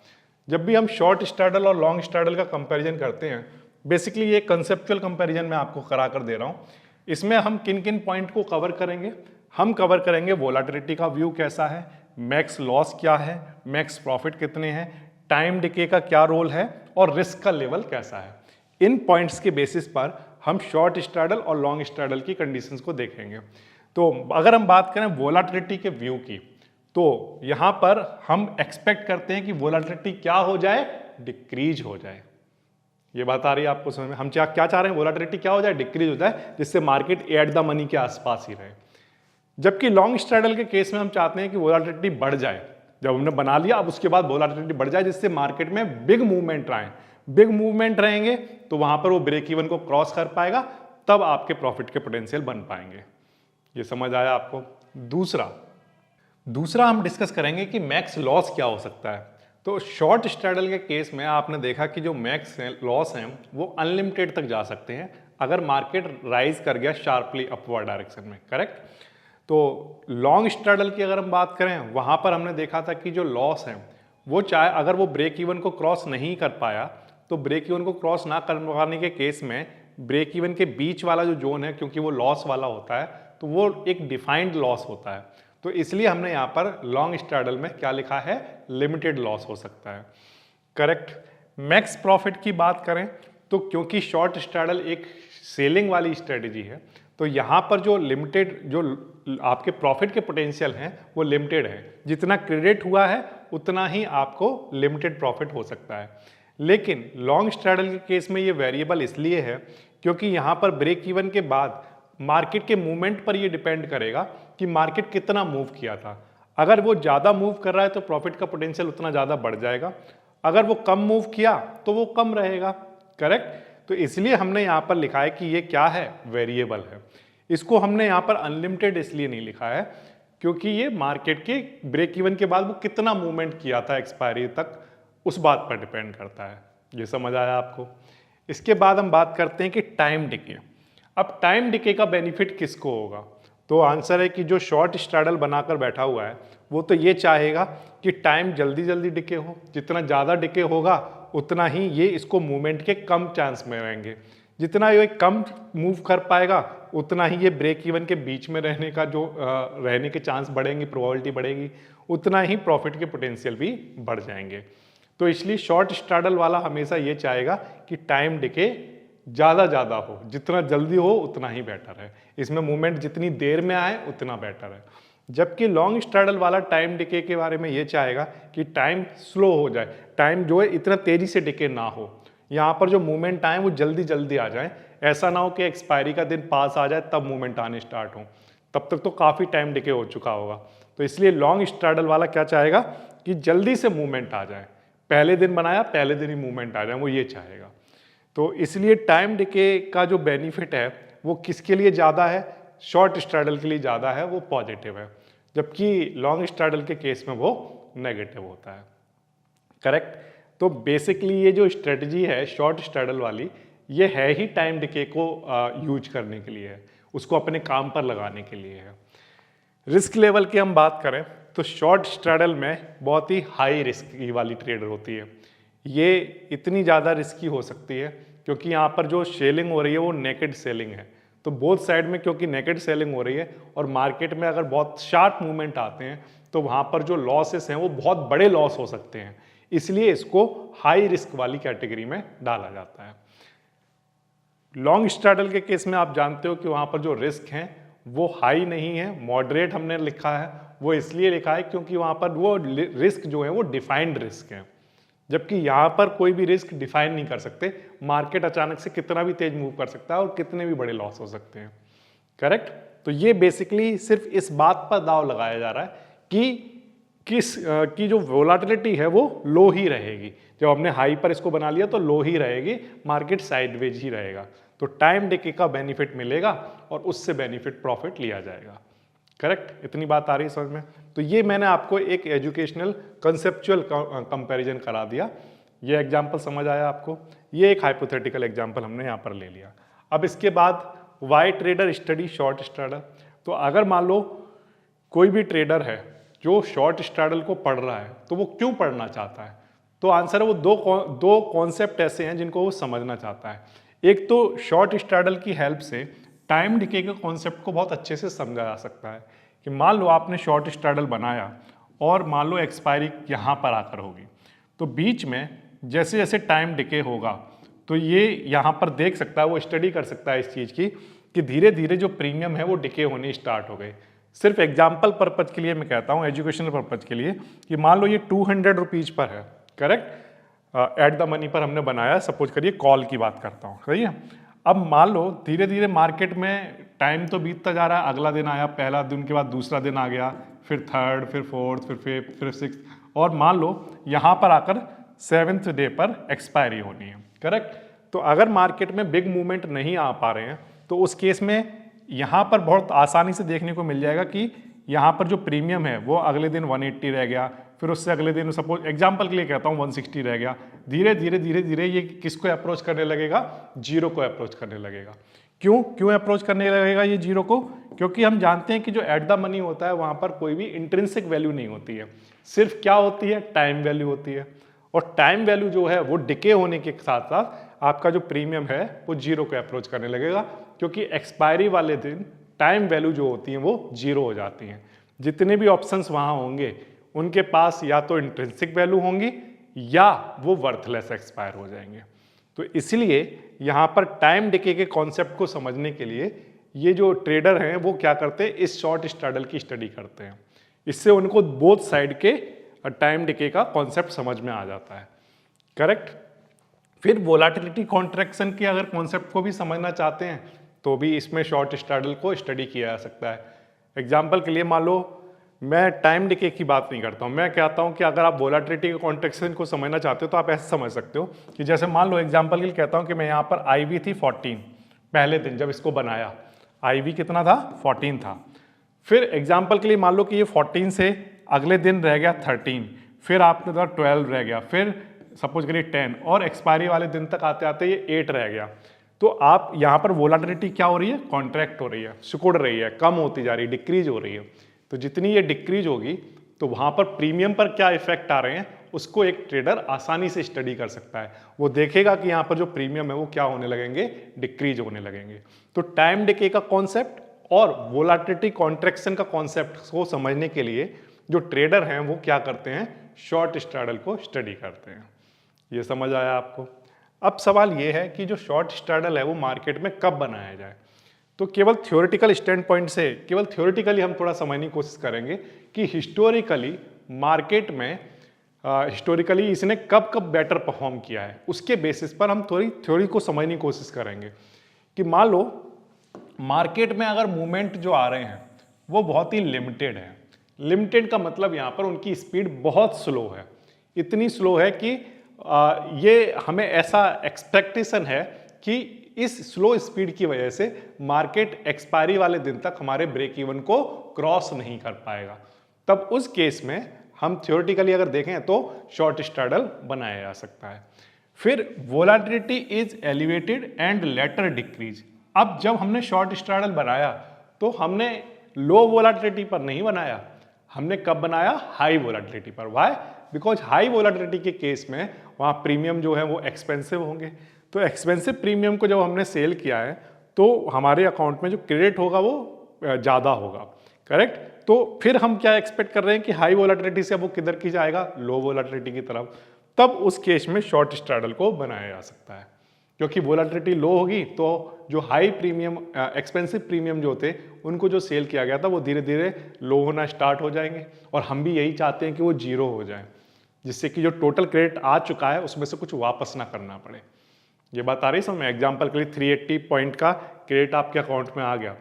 जब भी हम शॉर्ट स्ट्रैडल और लॉन्ग स्ट्रैडल का कंपैरिजन करते हैं, बेसिकली ये कंसेप्चुअल कंपैरिजन मैं आपको करा कर दे रहा हूँ। इसमें हम किन किन पॉइंट को कवर करेंगे, हम कवर करेंगे वोलाटिलिटी का व्यू कैसा है, मैक्स लॉस क्या है, मैक्स प्रॉफिट कितने हैं, टाइम डिके का क्या रोल है, और रिस्क का लेवल कैसा है। इन पॉइंट्स के बेसिस पर हम शॉर्ट स्ट्रैडल और लॉन्ग स्ट्रैडल की कंडीशंस को देखेंगे। तो अगर हम बात करें वोलाटिलिटी के व्यू की, तो यहां पर हम एक्सपेक्ट करते हैं कि वोलाटिलिटी क्या हो जाए, डिक्रीज हो जाए। ये बात आ रही है आपको समझ में? हम क्या चाह रहे हैं, वोलाटिलिटी क्या हो जाए, डिक्रीज हो जाए, जिससे मार्केट एट द मनी के आसपास ही रहे। जबकि लॉन्ग स्ट्रैडल के केस में हम चाहते हैं कि वोलाटिलिटी बढ़ जाए। जब हमने बना लिया अब उसके बाद वोलाटिलिटी बढ़ जाए जिससे मार्केट में बिग मूवमेंट आए। बिग मूवमेंट रहेंगे तो वहां पर वो ब्रेक इवन को क्रॉस कर पाएगा, तब आपके प्रॉफिट के पोटेंशियल बन पाएंगे। ये समझ आया आपको? दूसरा हम डिस्कस करेंगे कि मैक्स लॉस क्या हो सकता है। तो शॉर्ट स्ट्रैडल के केस में आपने देखा कि जो मैक्स लॉस हैं वो अनलिमिटेड तक जा सकते हैं अगर मार्केट राइज कर गया शार्पली अपवर्ड डायरेक्शन में, करेक्ट। तो लॉन्ग स्ट्रैडल की अगर हम बात करें, वहाँ पर हमने देखा था कि जो लॉस है वो चाहे अगर वो ब्रेक इवन को क्रॉस नहीं कर पाया, तो ब्रेक इवन को क्रॉस ना कर पाने के केस में ब्रेक इवन के बीच वाला जो जोन है, क्योंकि वो लॉस वाला होता है, तो वो एक डिफाइंड लॉस होता है। तो इसलिए हमने यहाँ पर लॉन्ग स्ट्रैडल में क्या लिखा है, लिमिटेड लॉस हो सकता है। करेक्ट। मैक्स प्रॉफिट की बात करें तो क्योंकि शॉर्ट स्ट्रैडल एक सेलिंग वाली स्ट्रेटजी है, तो यहाँ पर जो लिमिटेड जो आपके प्रॉफिट के पोटेंशियल हैं वो लिमिटेड है। जितना क्रेडिट हुआ है उतना ही आपको लिमिटेड प्रॉफिट हो सकता है। लेकिन लॉन्ग स्ट्रैडल के केस में ये वेरिएबल इसलिए है क्योंकि यहाँ पर ब्रेक इवन के बाद मार्केट के मूवमेंट पर ये डिपेंड करेगा कि मार्केट कितना मूव किया था। अगर वो ज़्यादा मूव कर रहा है तो प्रॉफिट का पोटेंशियल उतना ज़्यादा बढ़ जाएगा, अगर वो कम मूव किया तो वो कम रहेगा। करेक्ट। तो इसलिए हमने यहाँ पर लिखा है कि ये क्या है, वेरिएबल है। इसको हमने यहाँ पर अनलिमिटेड इसलिए नहीं लिखा है क्योंकि ये मार्केट के ब्रेक इवन के बाद वो कितना मूवमेंट किया था एक्सपायरी तक, उस बात पर डिपेंड करता है। ये समझ आया आपको। इसके बाद हम बात करते हैं कि टाइम डिके। अब टाइम डिके का बेनिफिट किसको होगा, तो आंसर है कि जो शॉर्ट स्ट्रैडल बनाकर बैठा हुआ है वो तो ये चाहेगा कि टाइम जल्दी जल्दी डिके हो। जितना ज़्यादा डिके होगा उतना ही ये इसको मूवमेंट के कम चांस में रहेंगे। जितना ये कम मूव कर पाएगा उतना ही ये ब्रेक इवन के बीच में रहने का जो रहने के चांस बढ़ेंगे, प्रोबेबिलिटी बढ़ेगी, उतना ही प्रॉफिट के पोटेंशियल भी बढ़ जाएंगे। तो इसलिए शॉर्ट स्ट्रैडल वाला हमेशा ये चाहेगा कि टाइम डिके ज़्यादा हो, जितना जल्दी हो उतना ही बेटर है, इसमें मूवमेंट जितनी देर में आए उतना बेटर है। जबकि लॉन्ग स्ट्रैडल वाला टाइम डिके के बारे में ये चाहेगा कि टाइम स्लो हो जाए, टाइम जो है इतना तेजी से डिके ना हो, यहाँ पर जो मूवमेंट आए वो जल्दी जल्दी आ जाए। ऐसा ना हो कि एक्सपायरी का दिन पास आ जाए तब मूवमेंट आने स्टार्ट हो, तब तक तो काफ़ी टाइम डिके हो चुका होगा। तो इसलिए लॉन्ग स्ट्रैडल वाला क्या चाहेगा कि जल्दी से मूवमेंट आ जाए, पहले दिन बनाया पहले दिन ही मूवमेंट आ जाए, वो ये चाहेगा। तो इसलिए टाइम डिके का जो बेनिफिट है वो किसके लिए ज़्यादा है, शॉर्ट स्ट्रैडल के लिए ज़्यादा है, वो पॉजिटिव है, जबकि लॉन्ग स्ट्रैडल के केस में वो नेगेटिव होता है। करेक्ट। तो बेसिकली ये जो स्ट्रेटजी है शॉर्ट स्ट्रैडल वाली, ये है ही टाइम डिके को यूज करने के लिए है, उसको अपने काम पर लगाने के लिए है। रिस्क लेवल की हम बात करें तो शॉर्ट स्ट्रैडल में बहुत ही हाई रिस्क की वाली ट्रेडर होती है। ये इतनी ज़्यादा रिस्की हो सकती है क्योंकि यहाँ पर जो सेलिंग हो रही है वो नेकेड सेलिंग है। तो बोथ साइड में क्योंकि नेकेड सेलिंग हो रही है और मार्केट में अगर बहुत शार्प मूवमेंट आते हैं तो वहाँ पर जो लॉसेस हैं वो बहुत बड़े लॉस हो सकते हैं, इसलिए इसको हाई रिस्क वाली कैटेगरी में डाला जाता है। लॉन्ग स्ट्रैडल के केस में आप जानते हो कि वहाँ पर जो रिस्क हैं वो हाई नहीं है, मॉडरेट हमने लिखा है। वो इसलिए लिखा है क्योंकि वहाँ पर वो रिस्क जो है वो डिफाइंड रिस्क है, जबकि यहाँ पर कोई भी रिस्क डिफाइन नहीं कर सकते। मार्केट अचानक से कितना भी तेज मूव कर सकता है और कितने भी बड़े लॉस हो सकते हैं। करेक्ट। तो ये बेसिकली सिर्फ इस बात पर दाव लगाया जा रहा है कि की जो वोलाटिलिटी है वो लो ही रहेगी। जब हमने हाई पर इसको बना लिया तो लो ही रहेगी, मार्केट साइडवेज ही रहेगा। तो टाइम डिके का बेनिफिट मिलेगा और उससे बेनिफिट प्रॉफिट लिया जाएगा। करेक्ट। इतनी बात आ रही है समझ में। तो ये मैंने आपको एक एजुकेशनल कंसेप्चुअल कंपैरिजन करा दिया। ये एग्जांपल समझ आया आपको। ये एक हाइपोथेटिकल एग्जांपल हमने यहाँ पर ले लिया। अब इसके बाद why trader study short straddle. तो अगर मान लो कोई भी ट्रेडर है जो शॉर्ट स्ट्रैडल को पढ़ रहा है तो वो क्यों पढ़ना चाहता है, तो आंसर है वो दो कॉन्सेप्ट ऐसे हैं जिनको वो समझना चाहता है। एक तो शॉर्ट स्ट्रैडल की हेल्प से टाइम डिके के कॉन्सेप्ट को बहुत अच्छे से समझा जा सकता है कि मान लो आपने शॉर्ट स्ट्रैडल बनाया और मान लो एक्सपायरी यहाँ पर आकर होगी, तो बीच में जैसे जैसे टाइम डिके होगा तो ये यहाँ पर देख सकता है, वो स्टडी कर सकता है इस चीज़ की कि धीरे धीरे जो प्रीमियम है वो डिके होने स्टार्ट हो गए। सिर्फ एग्जाम्पल पर्पज के लिए मैं कहता हूँ, एजुकेशनल पर्पज के लिए, कि मान लो ये 200 रुपीज़ पर है। करेक्ट। एट द मनी पर हमने बनाया, सपोज करिए कॉल की बात करता हूँ, सही है। अब मान लो धीरे धीरे मार्केट में टाइम तो बीतता जा रहा है, अगला दिन आया, पहला दिन के बाद दूसरा दिन आ गया, फिर थर्ड, फिर फोर्थ, फिर फिफ्थ, फिर सिक्स्थ, और मान लो यहाँ पर आकर 7वें डे पर एक्सपायरी होनी है। करेक्ट। तो अगर मार्केट में बिग मूवमेंट नहीं आ पा रहे हैं तो उस केस में यहाँ पर बहुत आसानी से देखने को मिल जाएगा कि यहाँ पर जो प्रीमियम है वो अगले दिन 180 रह गया, फिर उससे अगले दिन सपोज एग्जांपल के लिए कहता हूँ 160 रह गया। धीरे धीरे धीरे धीरे ये किसको अप्रोच करने लगेगा, जीरो को अप्रोच करने लगेगा, क्यों क्यों अप्रोच करने लगेगा ये जीरो को? क्योंकि हम जानते हैं कि जो एट द मनी होता है वहां पर कोई भी इंट्रिंसिक वैल्यू नहीं होती है, सिर्फ क्या होती है, टाइम वैल्यू होती है। और टाइम वैल्यू जो है वो डिके होने के साथ साथ आपका जो प्रीमियम है वो जीरो को अप्रोच करने लगेगा, क्योंकि एक्सपायरी वाले दिन टाइम वैल्यू जो होती है वो जीरो हो जाती हैं। जितने भी ऑप्शंस वहां होंगे उनके पास या तो इंट्रिंसिक वैल्यू होंगी या वो वर्थलेस एक्सपायर हो जाएंगे। तो इसलिए यहाँ पर टाइम डिके के कॉन्सेप्ट को समझने के लिए ये जो ट्रेडर हैं वो क्या करते हैं, इस शॉर्ट स्ट्रैडल की स्टडी करते हैं। इससे उनको बोथ साइड के टाइम डिके का कॉन्सेप्ट समझ में आ जाता है। करेक्ट। फिर वोलाटिलिटी कॉन्ट्रैक्शन के अगर कॉन्सेप्ट को भी समझना चाहते हैं तो भी इसमें शॉर्ट स्ट्रैडल को स्टडी किया जा सकता है। एग्जाम्पल के लिए मान लो मैं टाइम डिके की बात नहीं करता हूँ, मैं कहता हूँ कि अगर आप वोलाटिलिटी के कॉन्ट्रैक्शन को समझना चाहते हो तो आप ऐसे समझ सकते हो कि जैसे मान लो एग्जाम्पल के लिए कहता हूँ कि मैं यहाँ पर IV थी 14 पहले दिन जब इसको बनाया, IV कितना था, 14 था। फिर एग्जाम्पल के लिए मान लो कि ये 14 से अगले दिन रह गया 13, फिर आपके पास 12 रह गया, फिर सपोज करिए 10 और एक्सपायरी वाले दिन तक आते आते ये 8 रह गया। तो आप यहाँ पर वोलाटिलिटी क्या हो रही है, कॉन्ट्रैक्ट हो रही है, सिकुड़ रही है, कम होती जा रही है, डिक्रीज हो रही है। तो जितनी ये डिक्रीज होगी तो वहाँ पर प्रीमियम पर क्या इफेक्ट आ रहे हैं उसको एक ट्रेडर आसानी से स्टडी कर सकता है। वो देखेगा कि यहाँ पर जो प्रीमियम है वो क्या होने लगेंगे, डिक्रीज होने लगेंगे। तो टाइम डिके का कॉन्सेप्ट और वोलाटिलिटी कॉन्ट्रैक्शन का कॉन्सेप्ट को समझने के लिए जो ट्रेडर हैं वो क्या करते हैं, शॉर्ट स्ट्रैडल को स्टडी करते हैं। ये समझ आया आपको? अब सवाल ये है कि जो शॉर्ट स्ट्रैडल है वो मार्केट में कब बनाया जाए। तो केवल थ्योरेटिकल स्टैंड पॉइंट से, केवल थ्योरेटिकली हम थोड़ा समझने की कोशिश करेंगे कि हिस्टोरिकली मार्केट में हिस्टोरिकली इसने कब कब बेटर परफॉर्म किया है, उसके बेसिस पर हम थोड़ी थ्योरी को समझने की कोशिश करेंगे। कि मान लो मार्केट में अगर मूवमेंट जो आ रहे हैं वो बहुत ही लिमिटेड है। लिमिटेड का मतलब यहाँ पर उनकी स्पीड बहुत स्लो है, इतनी स्लो है कि ये हमें ऐसा एक्सपेक्टेशन है कि इस स्लो स्पीड की वजह से मार्केट एक्सपायरी वाले दिन तक हमारे ब्रेक इवन को क्रॉस नहीं कर पाएगा। तब उस केस में हम थ्योरेटिकली अगर देखें तो शॉर्ट स्ट्रैडल बनाया जा सकता है। फिर volatility is elevated and later decrease. अब जब हमने शॉर्ट स्ट्रैडल बनाया तो हमने लो वोलाटिलिटी पर नहीं बनाया, हमने कब बनाया, हाई वोलाटिलिटी पर। व्हाई? बिकॉज हाई वोलाटिलिटी के केस में वहाँ प्रीमियम जो है वो एक्सपेंसिव होंगे। तो एक्सपेंसिव प्रीमियम को जब हमने सेल किया है तो हमारे अकाउंट में जो क्रेडिट होगा वो ज़्यादा होगा। करेक्ट। तो फिर हम क्या एक्सपेक्ट कर रहे हैं कि हाई वोलाटिलिटी से वो किधर की जाएगा, लो वोलाटिलिटी की तरफ। तब उस केस में शॉर्ट स्ट्रैडल को बनाया जा सकता है, क्योंकि वोलाटिलिटी लो होगी तो जो हाई प्रीमियम एक्सपेंसिव प्रीमियम जो थे उनको जो सेल किया गया था वो धीरे धीरे लो होना स्टार्ट हो जाएंगे। और हम भी यही चाहते हैं कि वो जीरो हो जाए, जिससे कि जो टोटल क्रेडिट आ चुका है उसमें से कुछ वापस ना करना पड़े। ये बात आ रही समझ में? एग्जाम्पल के लिए 380 पॉइंट का क्रेडिट आपके अकाउंट में आ गया।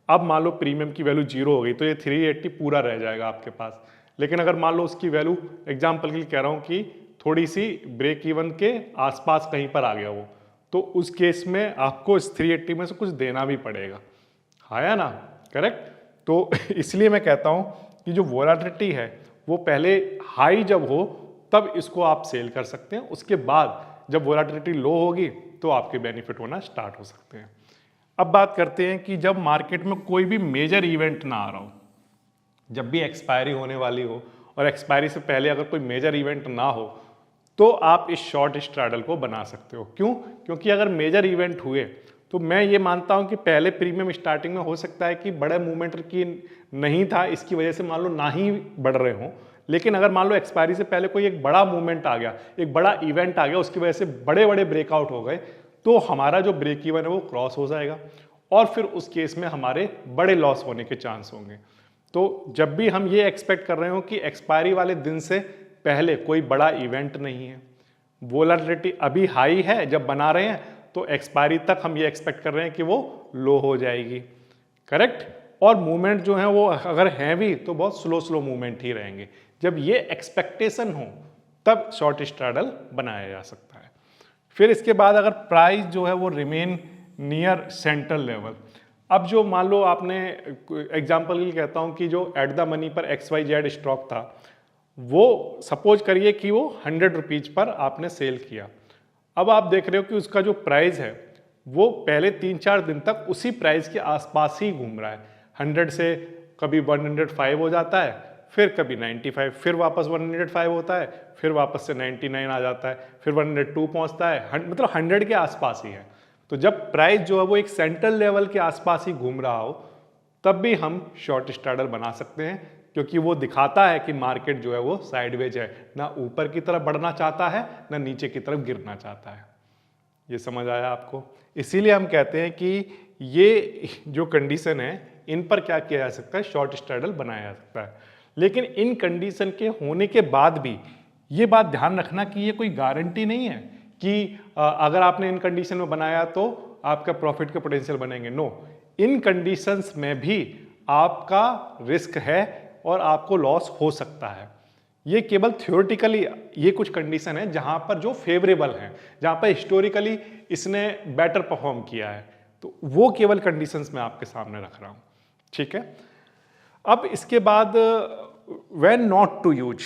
अब मान लो प्रीमियम की वैल्यू जीरो हो गई तो ये 380 पूरा रह जाएगा आपके पास। लेकिन अगर मान लो उसकी वैल्यू, एग्जाम्पल के लिए कह रहा हूँ कि थोड़ी सी ब्रेक इवन के आसपास कहीं पर आ गया वो, तो उस केस में आपको इस 380 में से कुछ देना भी पड़ेगा। आया ना? करेक्ट। तो इसलिए मैं कहता हूँ कि जो वोलाटिलिटी है वो पहले हाई जब हो तब इसको आप सेल कर सकते हैं, उसके बाद जब वोलाटिलिटी लो होगी तो आपके बेनिफिट होना स्टार्ट हो सकते हैं। अब बात करते हैं कि जब मार्केट में कोई भी मेजर इवेंट ना आ रहा हो, जब भी एक्सपायरी होने वाली हो और एक्सपायरी से पहले अगर कोई मेजर इवेंट ना हो तो आप इस शॉर्ट स्ट्रैडल को बना सकते हो। क्यों? क्योंकि अगर मेजर इवेंट हुए तो मैं ये मानता हूं कि पहले प्रीमियम स्टार्टिंग में हो सकता है कि बड़े मूवमेंट की नहीं था, इसकी वजह से मान लो ना ही बढ़ रहे हों। लेकिन अगर मान लो एक्सपायरी से पहले कोई एक बड़ा मूवमेंट आ गया, एक बड़ा इवेंट आ गया, उसकी वजह से बड़े बड़े ब्रेकआउट हो गए, तो हमारा जो ब्रेक इवन है वो क्रॉस हो जाएगा और फिर उस केस में हमारे बड़े लॉस होने के चांस होंगे। तो जब भी हम ये एक्सपेक्ट कर रहे हो कि एक्सपायरी वाले दिन से पहले कोई बड़ा इवेंट नहीं है, वोलेटिलिटी अभी हाई है जब बना रहे हैं, तो एक्सपायरी तक हम ये एक्सपेक्ट कर रहे हैं कि वो लो हो जाएगी। करेक्ट। और मूवमेंट जो है वो अगर हैं भी तो बहुत स्लो स्लो मूवमेंट ही रहेंगे। जब ये एक्सपेक्टेशन हो तब शॉर्ट स्ट्रैडल बनाया जा सकता है। फिर इसके बाद अगर प्राइस जो है वो रिमेन नियर सेंट्रल लेवल, अब जो मान लो आपने एग्जांपल के लिए कहता हूं कि जो एट द मनी पर XYZ स्टॉक था, वो सपोज करिए कि वो 100 रुपीज पर आपने सेल किया। अब आप देख रहे हो कि उसका जो प्राइस है वो पहले 3-4 दिन तक उसी प्राइस के आसपास ही घूम रहा है। 100 से कभी 105 हो जाता है, फिर कभी 95, फिर वापस 105 होता है, फिर वापस से 99 आ जाता है, फिर 102 पहुंचता है, मतलब 100 के आसपास ही है। तो जब प्राइस जो है वो एक सेंट्रल लेवल के आसपास ही घूम रहा हो, तब भी हम शॉर्ट स्ट्रैडल बना सकते हैं, क्योंकि वो दिखाता है कि मार्केट जो है वो साइडवेज है, ना ऊपर की तरफ बढ़ना चाहता है ना नीचे की तरफ गिरना चाहता है। ये समझ आया आपको? इसीलिए हम कहते हैं कि ये जो कंडीशन है, इन पर क्या किया जा सकता है, शॉर्ट स्ट्रैडल बनाया जा सकता है। लेकिन इन कंडीशन के होने के बाद भी ये बात ध्यान रखना कि ये कोई गारंटी नहीं है कि अगर आपने इन कंडीशन में बनाया तो आपका प्रॉफिट का पोटेंशियल बनेंगे। नो, इन कंडीशंस में भी आपका रिस्क है और आपको लॉस हो सकता है। ये केवल थ्योरेटिकली ये कुछ कंडीशन है जहां पर जो फेवरेबल हैं, जहां पर हिस्टोरिकली इसने बेटर परफॉर्म किया है, तो वो केवल कंडीशंस मैं आपके सामने रख रहा हूं। ठीक है, अब इसके बाद व्हेन नॉट टू यूज,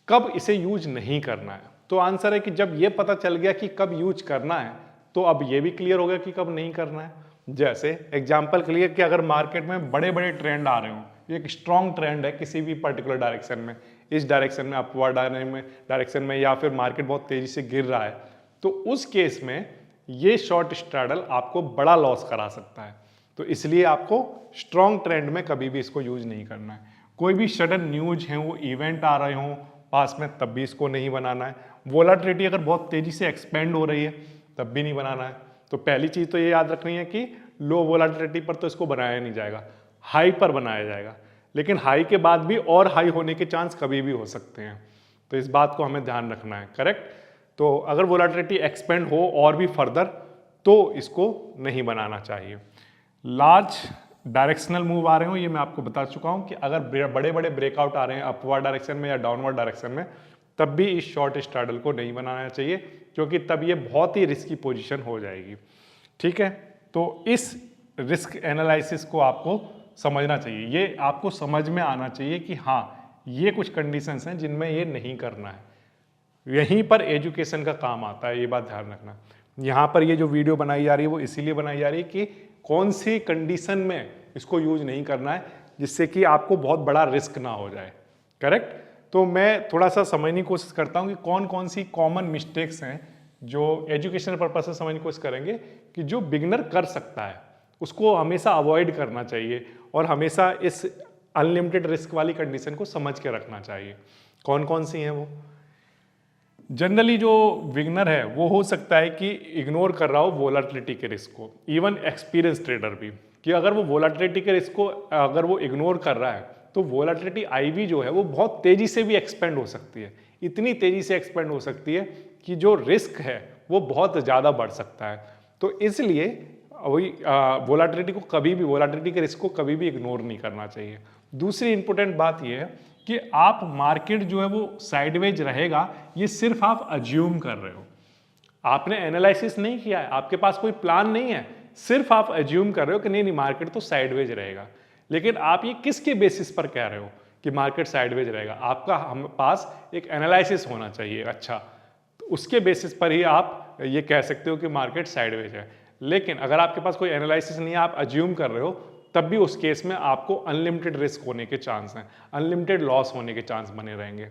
कब इसे यूज नहीं करना है। तो आंसर है कि जब ये पता चल गया कि कब यूज करना है, तो अब ये भी क्लियर हो गया कि कब नहीं करना है। जैसे एग्जांपल के लिए कि अगर मार्केट में बड़े बड़े ट्रेंड आ रहे हो, एक स्ट्रॉन्ग ट्रेंड है किसी भी पर्टिकुलर डायरेक्शन में, इस डायरेक्शन में, अपवर्ड डायरेक्शन में, या फिर मार्केट बहुत तेजी से गिर रहा है, तो उस केस में ये शॉर्ट स्ट्रैडल आपको बड़ा लॉस करा सकता है। तो इसलिए आपको स्ट्रॉन्ग ट्रेंड में कभी भी इसको यूज नहीं करना है। कोई भी सडन न्यूज है, वो इवेंट आ रहे हो पास में, तब भी इसको नहीं बनाना है। वोलाटिलिटी अगर बहुत तेजी से एक्सपेंड हो रही है, तब भी नहीं बनाना है। तो पहली चीज तो ये याद रखनी है कि लो वोलाटिलिटी पर तो इसको बनाया नहीं जाएगा, हाई पर बनाया जाएगा। लेकिन हाई के बाद भी और हाई होने के चांस कभी भी हो सकते हैं, तो इस बात को हमें ध्यान रखना है। करेक्ट? तो अगर वोलाटिलिटी एक्सपेंड हो और भी फर्दर, तो इसको नहीं बनाना चाहिए। लार्ज डायरेक्शनल मूव आ रहे हो, ये मैं आपको बता चुका हूं कि अगर बड़े बड़े ब्रेकआउट आ रहे हैं अपवर्ड डायरेक्शन में या डाउनवर्ड डायरेक्शन में, तब भी इस शॉर्ट स्ट्रैडल को नहीं बनाना चाहिए, क्योंकि तब ये बहुत ही रिस्की पोजीशन हो जाएगी। ठीक है, तो इस रिस्क एनालिसिस को आपको समझना चाहिए, ये आपको समझ में आना चाहिए कि हाँ, ये कुछ कंडीशंस हैं जिनमें ये नहीं करना है। यहीं पर एजुकेशन का काम आता है, ये बात ध्यान रखना। यहाँ पर ये जो वीडियो बनाई जा रही है वो इसीलिए बनाई जा रही है कि कौन सी कंडीशन में इसको यूज नहीं करना है, जिससे कि आपको बहुत बड़ा रिस्क ना हो जाए। करेक्ट? तो मैं थोड़ा सा समझने की कोशिश करता हूँ कि कौन कौन सी कॉमन मिस्टेक्स हैं जो एजुकेशनल पर्पज से समझने की कोशिश करेंगे कि जो बिगिनर कर सकता है, उसको हमेशा अवॉइड करना चाहिए और हमेशा इस अनलिमिटेड रिस्क वाली कंडीशन को समझ के रखना चाहिए। कौन कौन सी हैं वो? जनरली जो बिगिनर है वो हो सकता है कि इग्नोर कर रहा हो वोलाटिलिटी के रिस्क को, इवन एक्सपीरियंस ट्रेडर भी, कि अगर वो वोलाटिलिटी के रिस्क को अगर वो इग्नोर कर रहा है, तो वोलाटिलिटी आईवी जो है वो बहुत तेजी से भी एक्सपेंड हो सकती है, इतनी तेजी से एक्सपेंड हो सकती है कि जो रिस्क है वो बहुत ज़्यादा बढ़ सकता है। तो इसलिए वही वोलाटिलिटी को कभी भी, वोलाटिलिटी के रिस्क को कभी भी इग्नोर नहीं करना चाहिए। दूसरी इंपॉर्टेंट बात यह है कि आप मार्केट जो है वो साइडवेज रहेगा, ये सिर्फ आप अज्यूम कर रहे हो, आपने एनालिसिस नहीं किया है, आपके पास कोई प्लान नहीं है, सिर्फ आप अज्यूम कर रहे हो कि नहीं नहीं मार्केट तो साइडवेज रहेगा। लेकिन आप ये किसके बेसिस पर कह रहे हो कि मार्केट साइडवेज रहेगा? आपका हम पास एक एनालिसिस होना चाहिए अच्छा, तो उसके बेसिस पर ही आप ये कह सकते हो कि मार्केट साइडवेज है। लेकिन अगर आपके पास कोई एनालिसिस नहीं है, आप अज्यूम कर रहे हो, तब भी उस केस में आपको अनलिमिटेड रिस्क होने के चांस हैं, अनलिमिटेड लॉस होने के चांस बने रहेंगे।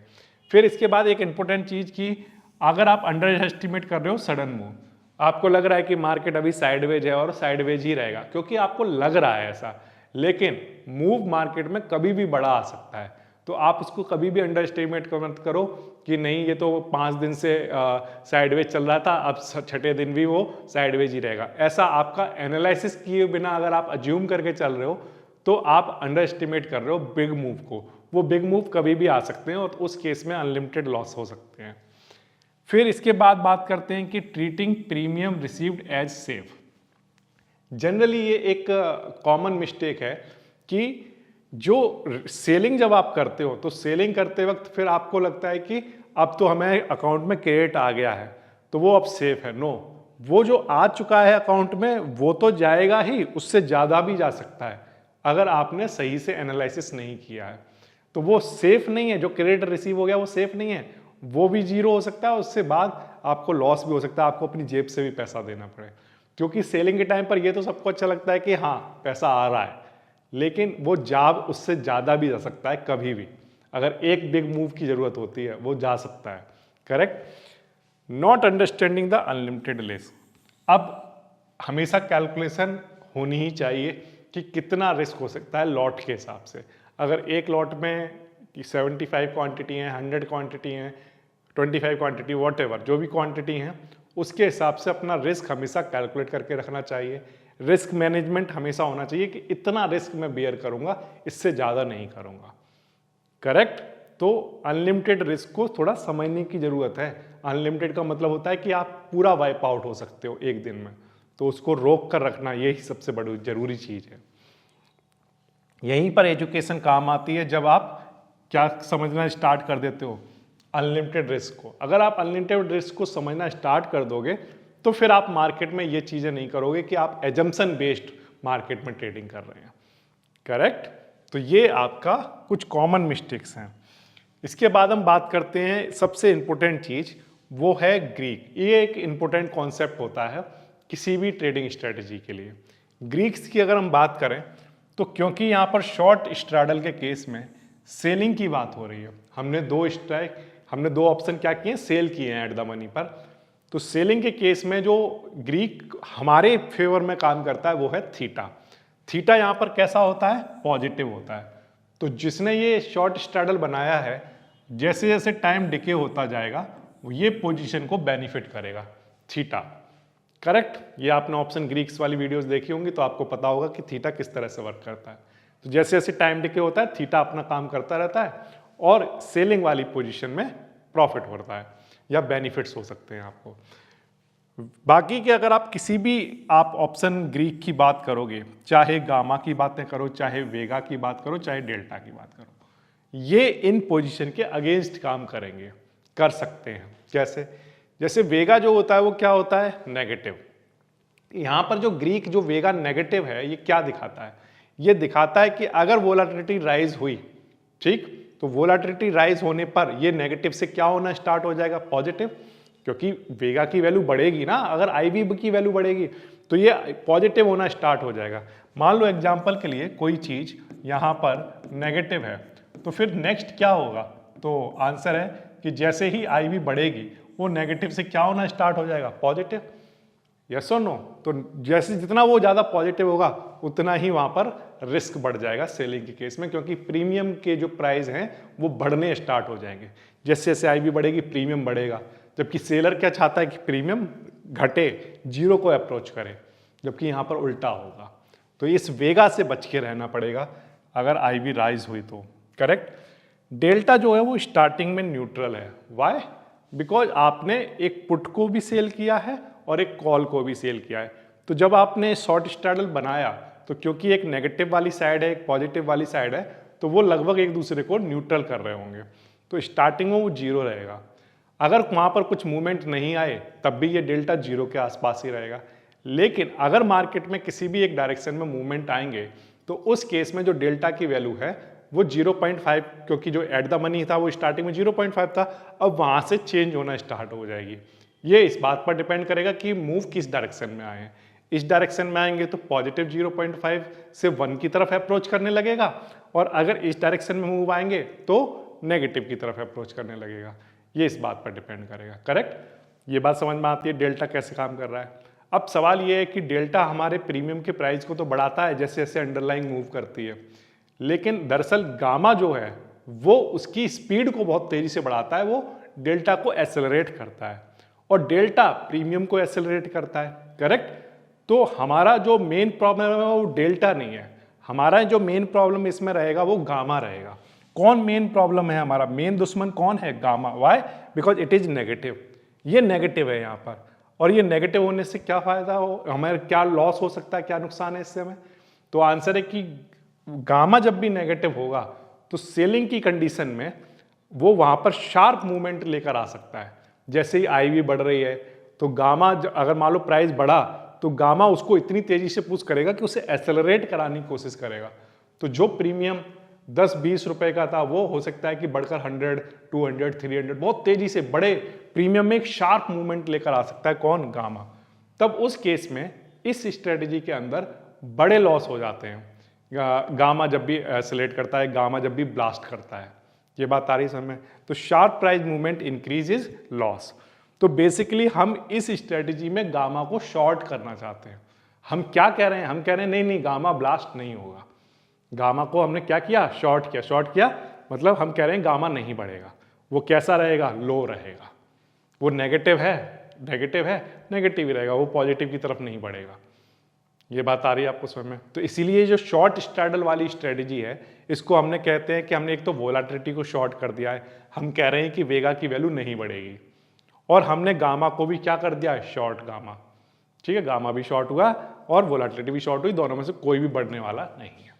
फिर इसके बाद एक इंपॉर्टेंट चीज की, अगर आप अंडर एस्टिमेट कर रहे हो सडन मूव, आपको लग रहा है कि मार्केट अभी साइडवेज है और साइडवेज ही रहेगा क्योंकि आपको लग रहा है ऐसा, लेकिन मूव मार्केट में कभी भी बड़ा आ सकता है, तो आप उसको कभी भी अंडर एस्टिमेट मत करो कि नहीं ये तो 5 दिन से साइडवेज चल रहा था, अब छठे दिन भी वो साइडवेज ही रहेगा। ऐसा आपका एनालिसिस किए बिना अगर आप अज्यूम करके चल रहे हो, तो आप अंडर एस्टिमेट कर रहे हो बिग मूव को। वो बिग मूव कभी भी आ सकते हैं और उस केस में अनलिमिटेड लॉस हो सकते हैं। फिर इसके बाद बात करते हैं कि treating premium received as safe. Generally ये एक कॉमन मिस्टेक है कि जो सेलिंग जब आप करते हो, तो सेलिंग करते वक्त फिर आपको लगता है कि अब तो हमें अकाउंट में क्रेडिट आ गया है तो वो अब सेफ है। नो, वो जो आ चुका है अकाउंट में वो तो जाएगा ही, उससे ज़्यादा भी जा सकता है अगर आपने सही से एनालिसिस नहीं किया है। तो वो सेफ नहीं है, जो क्रेडिट रिसीव हो गया वो सेफ नहीं है, वो भी जीरो हो सकता है, उससे बाद आपको लॉस भी हो सकता है, आपको अपनी जेब से भी पैसा देना पड़े। क्योंकि सेलिंग के टाइम पर ये तो सबको अच्छा लगता है कि हाँ पैसा आ रहा है, लेकिन वो जा उससे ज़्यादा भी जा सकता है कभी भी। अगर एक बिग मूव की ज़रूरत होती है वो जा सकता है। Correct. Not understanding the unlimited risk. अब हमेशा कैलकुलेशन होनी ही चाहिए कि कितना रिस्क हो सकता है लॉट के हिसाब से। अगर एक लॉट में 75 क्वांटिटी हैं, 100 क्वांटिटी हैं, 25 क्वांटिटी, वॉट जो भी क्वांटिटी हैं, उसके हिसाब से अपना रिस्क हमेशा कैलकुलेट करके रखना चाहिए। रिस्क मैनेजमेंट हमेशा होना चाहिए कि इतना रिस्क मैं बेयर करूंगा, इससे ज़्यादा नहीं करूंगा। करेक्ट। तो अनलिमिटेड रिस्क को थोड़ा समझने की ज़रूरत है। अनलिमिटेड का मतलब होता है कि आप पूरा वाइप आउट हो सकते हो एक दिन में, तो उसको रोक कर रखना यही सबसे बड़ी ज़रूरी चीज़ है। यहीं पर एजुकेशन काम आती है, जब आप क्या समझना स्टार्ट कर देते हो, अनलिमिटेड रिस्क को। अगर आप अनलिमिटेड रिस्क को समझना स्टार्ट कर दोगे तो फिर आप मार्केट में ये चीज़ें नहीं करोगे कि आप एजम्पशन बेस्ड मार्केट में ट्रेडिंग कर रहे हैं। करेक्ट। तो ये आपका कुछ कॉमन मिस्टेक्स हैं। इसके बाद हम बात करते हैं सबसे इंपॉर्टेंट चीज़, वो है ग्रीक। ये एक इंपॉर्टेंट कॉन्सेप्ट होता है किसी भी ट्रेडिंग स्ट्रेटजी के लिए। ग्रीक्स की अगर हम बात करें तो क्योंकि यहाँ पर शॉर्ट स्ट्रैडल के केस में सेलिंग की बात हो रही है, हमने दो ऑप्शन क्या किए, सेल किए हैं एट द मनी पर। तो सेलिंग के केस में जो ग्रीक हमारे फेवर में काम करता है वो है थीटा। थीटा यहाँ पर कैसा होता है, पॉजिटिव होता है। तो जिसने ये शॉर्ट स्ट्रैडल बनाया है, जैसे जैसे टाइम डिके होता जाएगा ये पोजीशन को बेनिफिट करेगा थीटा। करेक्ट। ये आपने ऑप्शन ग्रीक्स वाली वीडियोस देखी होंगी तो आपको पता होगा कि थीटा किस तरह से वर्क करता है। तो जैसे जैसे टाइम डिके होता है थीटा अपना काम करता रहता है और सेलिंग वाली पोजीशन में प्रॉफिट होता है या बेनिफिट्स हो सकते हैं आपको। बाकी के अगर आप किसी भी आप ऑप्शन ग्रीक की बात करोगे, चाहे गामा की बातें करो, चाहे वेगा की बात करो, चाहे डेल्टा की बात करो, ये इन पोजीशन के अगेंस्ट काम करेंगे, कर सकते हैं। कैसे? जैसे वेगा जो होता है वो क्या होता है, नेगेटिव। यहाँ पर जो ग्रीक जो वेगा नेगेटिव है ये क्या दिखाता है, ये दिखाता है कि अगर वोलेटिलिटी राइज हुई, ठीक, तो वोलेटिलिटी राइज होने पर ये नेगेटिव से क्या होना स्टार्ट हो जाएगा, पॉजिटिव। क्योंकि वेगा की वैल्यू बढ़ेगी ना, अगर आईवी की वैल्यू बढ़ेगी तो ये पॉजिटिव होना स्टार्ट हो जाएगा। मान लो एग्जांपल के लिए कोई चीज यहाँ पर नेगेटिव है तो फिर नेक्स्ट क्या होगा, तो आंसर है कि जैसे ही आईवी बढ़ेगी वो नेगेटिव से क्या होना स्टार्ट हो जाएगा, पॉजिटिव। यस और नो? तो जैसे जितना वो ज़्यादा पॉजिटिव होगा उतना ही वहाँ पर रिस्क बढ़ जाएगा सेलिंग के केस में, क्योंकि प्रीमियम के जो प्राइस हैं वो बढ़ने स्टार्ट हो जाएंगे। जैसे जैसे आईवी बढ़ेगी प्रीमियम बढ़ेगा, जबकि सेलर क्या चाहता है कि प्रीमियम घटे, जीरो को अप्रोच करे, जबकि यहाँ पर उल्टा होगा। तो इस वेगा से बच के रहना पड़ेगा अगर आईवी राइज हुई तो। करेक्ट। डेल्टा जो है वो स्टार्टिंग में न्यूट्रल है। वाई? बिकॉज आपने एक पुट को भी सेल किया है और एक कॉल को भी सेल किया है। तो जब आपने शॉर्ट स्ट्रैडल बनाया तो क्योंकि एक नेगेटिव वाली साइड है एक पॉजिटिव वाली साइड है, तो वो लगभग एक दूसरे को न्यूट्रल कर रहे होंगे। तो स्टार्टिंग में वो जीरो रहेगा। अगर वहाँ पर कुछ मूवमेंट नहीं आए तब भी ये डेल्टा जीरो के आसपास ही रहेगा। लेकिन अगर मार्केट में किसी भी एक डायरेक्शन में मूवमेंट आएंगे तो उस केस में जो डेल्टा की वैल्यू है वो 0.5, क्योंकि जो एट द मनी था वो स्टार्टिंग में 0.5 था, अब वहाँ से चेंज होना स्टार्ट हो जाएगी। ये इस बात पर डिपेंड करेगा कि मूव किस डायरेक्शन में आए हैं। इस डायरेक्शन में आएंगे तो पॉजिटिव 0.5 से 1 की तरफ अप्रोच करने लगेगा, और अगर इस डायरेक्शन में मूव आएंगे तो नेगेटिव की तरफ अप्रोच करने लगेगा। ये इस बात पर डिपेंड करेगा। करेक्ट। ये बात समझ में आती है डेल्टा कैसे काम कर रहा है। अब सवाल ये है कि डेल्टा हमारे प्रीमियम के प्राइस को तो बढ़ाता है जैसे जैसे अंडरलाइंग मूव करती है, लेकिन दरअसल गामा जो है वो उसकी स्पीड को बहुत तेजी से बढ़ाता है, वो डेल्टा को एक्सेलरेट करता है और डेल्टा प्रीमियम को एक्सेलरेट करता है। करेक्ट। तो हमारा जो मेन प्रॉब्लम है वो डेल्टा नहीं है, हमारा जो मेन प्रॉब्लम इसमें रहेगा वो गामा रहेगा। कौन मेन प्रॉब्लम है, हमारा मेन दुश्मन कौन है, gamma. Why? Because it is negative. ये नेगेटिव है यहाँ पर, और ये नेगेटिव होने से क्या फायदा हो, हमें क्या लॉस हो सकता है, क्या नुकसान है इससे हमें। तो आंसर है कि गामा जब भी नेगेटिव होगा तो सेलिंग की कंडीशन में वो वहां पर शार्प मूवमेंट लेकर आ सकता है। जैसे ही आईवी बढ़ रही है तो गामा अगर मान लो प्राइस बढ़ा तो गामा उसको इतनी तेजी से पुश करेगा कि उसे एक्सेलरेट कराने की कोशिश करेगा। तो जो प्रीमियम 10-20 रुपए का था वो हो सकता है कि बढ़कर 100, 200, 300 बहुत तेजी से बड़े प्रीमियम में एक शार्प मूवमेंट लेकर आ सकता है। कौन? गामा। तब उस केस में इस स्ट्रेटजी के अंदर बड़े लॉस हो जाते हैं। गामा जब भी एक्सेलेरेट करता है, गामा जब भी ब्लास्ट करता है, ये बात आ रही है समझ। तो sharp price movement increases loss. तो बेसिकली हम इस स्ट्रेटजी में गामा को शॉर्ट करना चाहते हैं। हम क्या कह रहे हैं, हम कह रहे हैं नहीं नहीं गामा ब्लास्ट नहीं होगा। गामा को हमने क्या किया, शॉर्ट किया। शॉर्ट किया मतलब हम कह रहे हैं गामा नहीं बढ़ेगा, वो कैसा रहेगा, लो रहेगा। वो नेगेटिव है, नेगेटिव ही रहेगा, वो पॉजिटिव की तरफ नहीं बढ़ेगा। ये बात आ रही है आपको समझ में। तो इसीलिए जो शॉर्ट स्ट्रैडल वाली स्ट्रेटजी है, इसको हमने कहते हैं कि हमने एक तो वोलेटिलिटी को शॉर्ट कर दिया है, हम कह रहे हैं कि वेगा की वैल्यू नहीं बढ़ेगी, और हमने गामा को भी क्या कर दिया है, शॉर्ट गामा। ठीक है, गामा भी शॉर्ट हुआ और वोलेटिलिटी भी शॉर्ट हुई, दोनों में से कोई भी बढ़ने वाला नहीं है।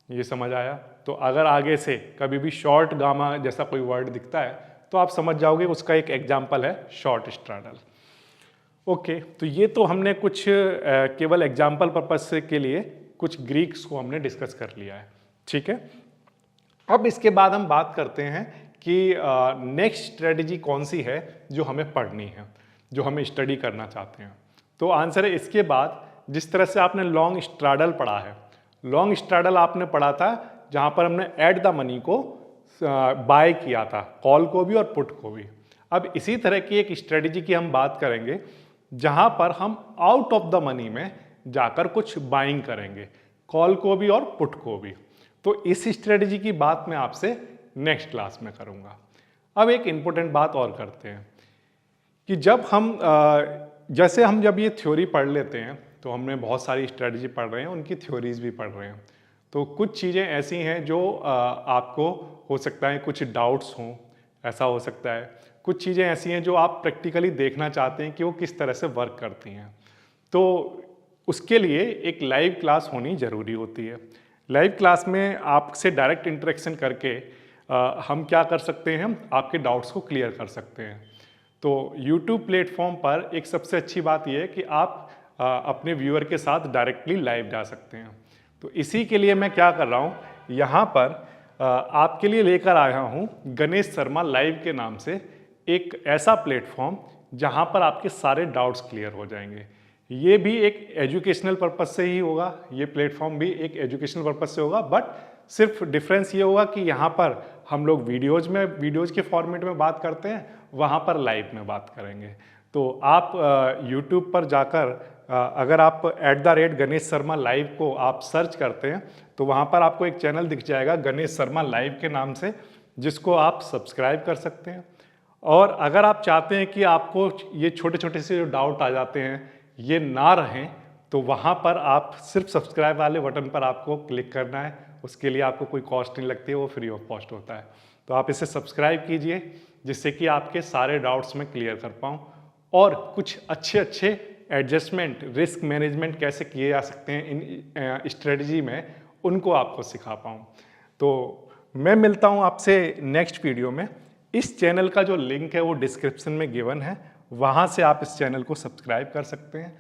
ये समझ आया। तो अगर आगे से कभी भी शॉर्ट गामा जैसा कोई वर्ड दिखता है तो आप समझ जाओगे उसका एक एग्जाम्पल है शॉर्ट स्ट्रैडल। ओके, तो ये तो हमने कुछ केवल एग्जाम्पल पर्पस के लिए कुछ ग्रीक्स को हमने डिस्कस कर लिया है। ठीक है, अब इसके बाद हम बात करते हैं कि नेक्स्ट स्ट्रेटजी कौन सी है जो हमें पढ़नी है, जो हमें स्टडी करना चाहते हैं। तो आंसर है इसके बाद, जिस तरह से आपने लॉन्ग स्ट्रैडल पढ़ा है, लॉन्ग स्ट्रैडल आपने पढ़ा था जहां पर हमने एट द मनी को बाय किया था, कॉल को भी और पुट को भी। अब इसी तरह की एक स्ट्रेटजी की हम बात करेंगे जहां पर हम आउट ऑफ द मनी में जाकर कुछ बाइंग करेंगे, कॉल को भी और पुट को भी। तो इस स्ट्रेटजी की बात मैं आपसे नेक्स्ट क्लास में करूंगा। अब एक इंपॉर्टेंट बात और करते हैं कि जब हम जैसे हम जब ये थ्योरी पढ़ लेते हैं तो हमने बहुत सारी स्ट्रेटजी पढ़ रहे हैं, उनकी थ्योरीज भी पढ़ रहे हैं। तो कुछ चीज़ें ऐसी हैं जो आपको हो सकता है कुछ डाउट्स हों, ऐसा हो सकता है। कुछ चीज़ें ऐसी हैं जो आप प्रैक्टिकली देखना चाहते हैं कि वो किस तरह से वर्क करती हैं। तो उसके लिए एक लाइव क्लास होनी ज़रूरी होती है। लाइव क्लास में आपसे डायरेक्ट इंटरेक्शन करके हम क्या कर सकते हैं, आपके डाउट्स को क्लियर कर सकते हैं। तो YouTube प्लेटफॉर्म पर एक सबसे अच्छी बात यह है कि आप अपने व्यूअर के साथ डायरेक्टली लाइव जा सकते हैं। तो इसी के लिए मैं क्या कर रहा हूँ, यहाँ पर आपके लिए लेकर आया हूँ गणेश शर्मा लाइव के नाम से एक ऐसा प्लेटफॉर्म जहाँ पर आपके सारे डाउट्स क्लियर हो जाएंगे। ये भी एक एजुकेशनल पर्पज से ही होगा, ये प्लेटफॉर्म भी एक एजुकेशनल पर्पज से होगा, बट सिर्फ डिफरेंस ये होगा कि यहाँ पर हम लोग वीडियोज़ के फॉर्मेट में बात करते हैं, वहाँ पर लाइव में बात करेंगे। तो आप YouTube पर जाकर अगर आप @गणेश शर्मा लाइव को आप सर्च करते हैं तो वहाँ पर आपको एक चैनल दिख जाएगा गणेश शर्मा लाइव के नाम से, जिसको आप सब्सक्राइब कर सकते हैं। और अगर आप चाहते हैं कि आपको ये छोटे छोटे से जो डाउट आ जाते हैं ये ना रहें, तो वहाँ पर आप सिर्फ सब्सक्राइब वाले बटन पर आपको क्लिक करना है। उसके लिए आपको कोई कॉस्ट नहीं लगती है, वो फ्री ऑफ कॉस्ट होता है। तो आप इसे सब्सक्राइब कीजिए जिससे कि आपके सारे डाउट्स मैं क्लियर कर पाऊँ और कुछ अच्छे एडजस्टमेंट, रिस्क मैनेजमेंट कैसे किए जा सकते हैं इन स्ट्रेटजी में, उनको आपको सिखा पाऊँ। तो मैं मिलता हूँ आपसे नेक्स्ट वीडियो में। इस चैनल का जो लिंक है वो डिस्क्रिप्शन में गिवन है, वहाँ से आप इस चैनल को सब्सक्राइब कर सकते हैं।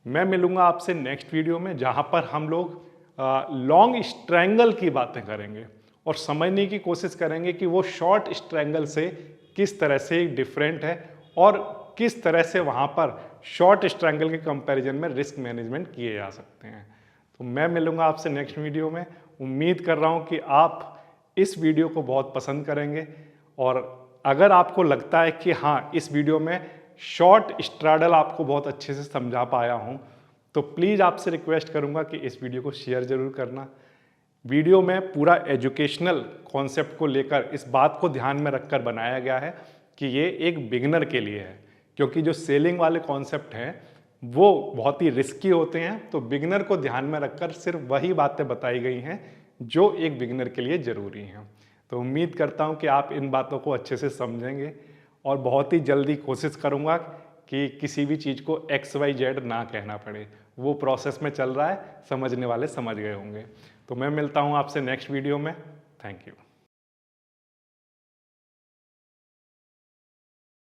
मैं मिलूँगा आपसे नेक्स्ट वीडियो में जहाँ पर हम लोग लॉन्ग स्ट्रैंगल की बातें करेंगे और समझने की कोशिश करेंगे कि वो शॉर्ट स्ट्रैंगल से किस तरह से डिफरेंट है और किस तरह से वहाँ पर शॉर्ट स्ट्रैंगल के कंपैरिजन में रिस्क मैनेजमेंट किए जा सकते हैं। तो मैं मिलूँगा आपसे नेक्स्ट वीडियो में। उम्मीद कर रहा हूँ कि आप इस वीडियो को बहुत पसंद करेंगे, और अगर आपको लगता है कि हाँ इस वीडियो में शॉर्ट स्ट्रैडल आपको बहुत अच्छे से समझा पाया हूँ, तो प्लीज़ आपसे रिक्वेस्ट करूँगा कि इस वीडियो को शेयर ज़रूर करना। वीडियो में पूरा एजुकेशनल कॉन्सेप्ट को लेकर इस बात को ध्यान में रखकर बनाया गया है कि ये एक बिगिनर के लिए है, क्योंकि जो सेलिंग वाले कॉन्सेप्ट हैं वो बहुत ही रिस्की होते हैं। तो बिगिनर को ध्यान में रखकर सिर्फ वही बातें बताई गई हैं जो एक बिगिनर के लिए ज़रूरी हैं। तो उम्मीद करता हूँ कि आप इन बातों को अच्छे से समझेंगे, और बहुत ही जल्दी कोशिश करूँगा कि किसी भी चीज़ को XYZ ना कहना पड़े। वो प्रोसेस में चल रहा है, समझने वाले समझ गए होंगे। तो मैं मिलता हूँ आपसे नेक्स्ट वीडियो में। Thank you.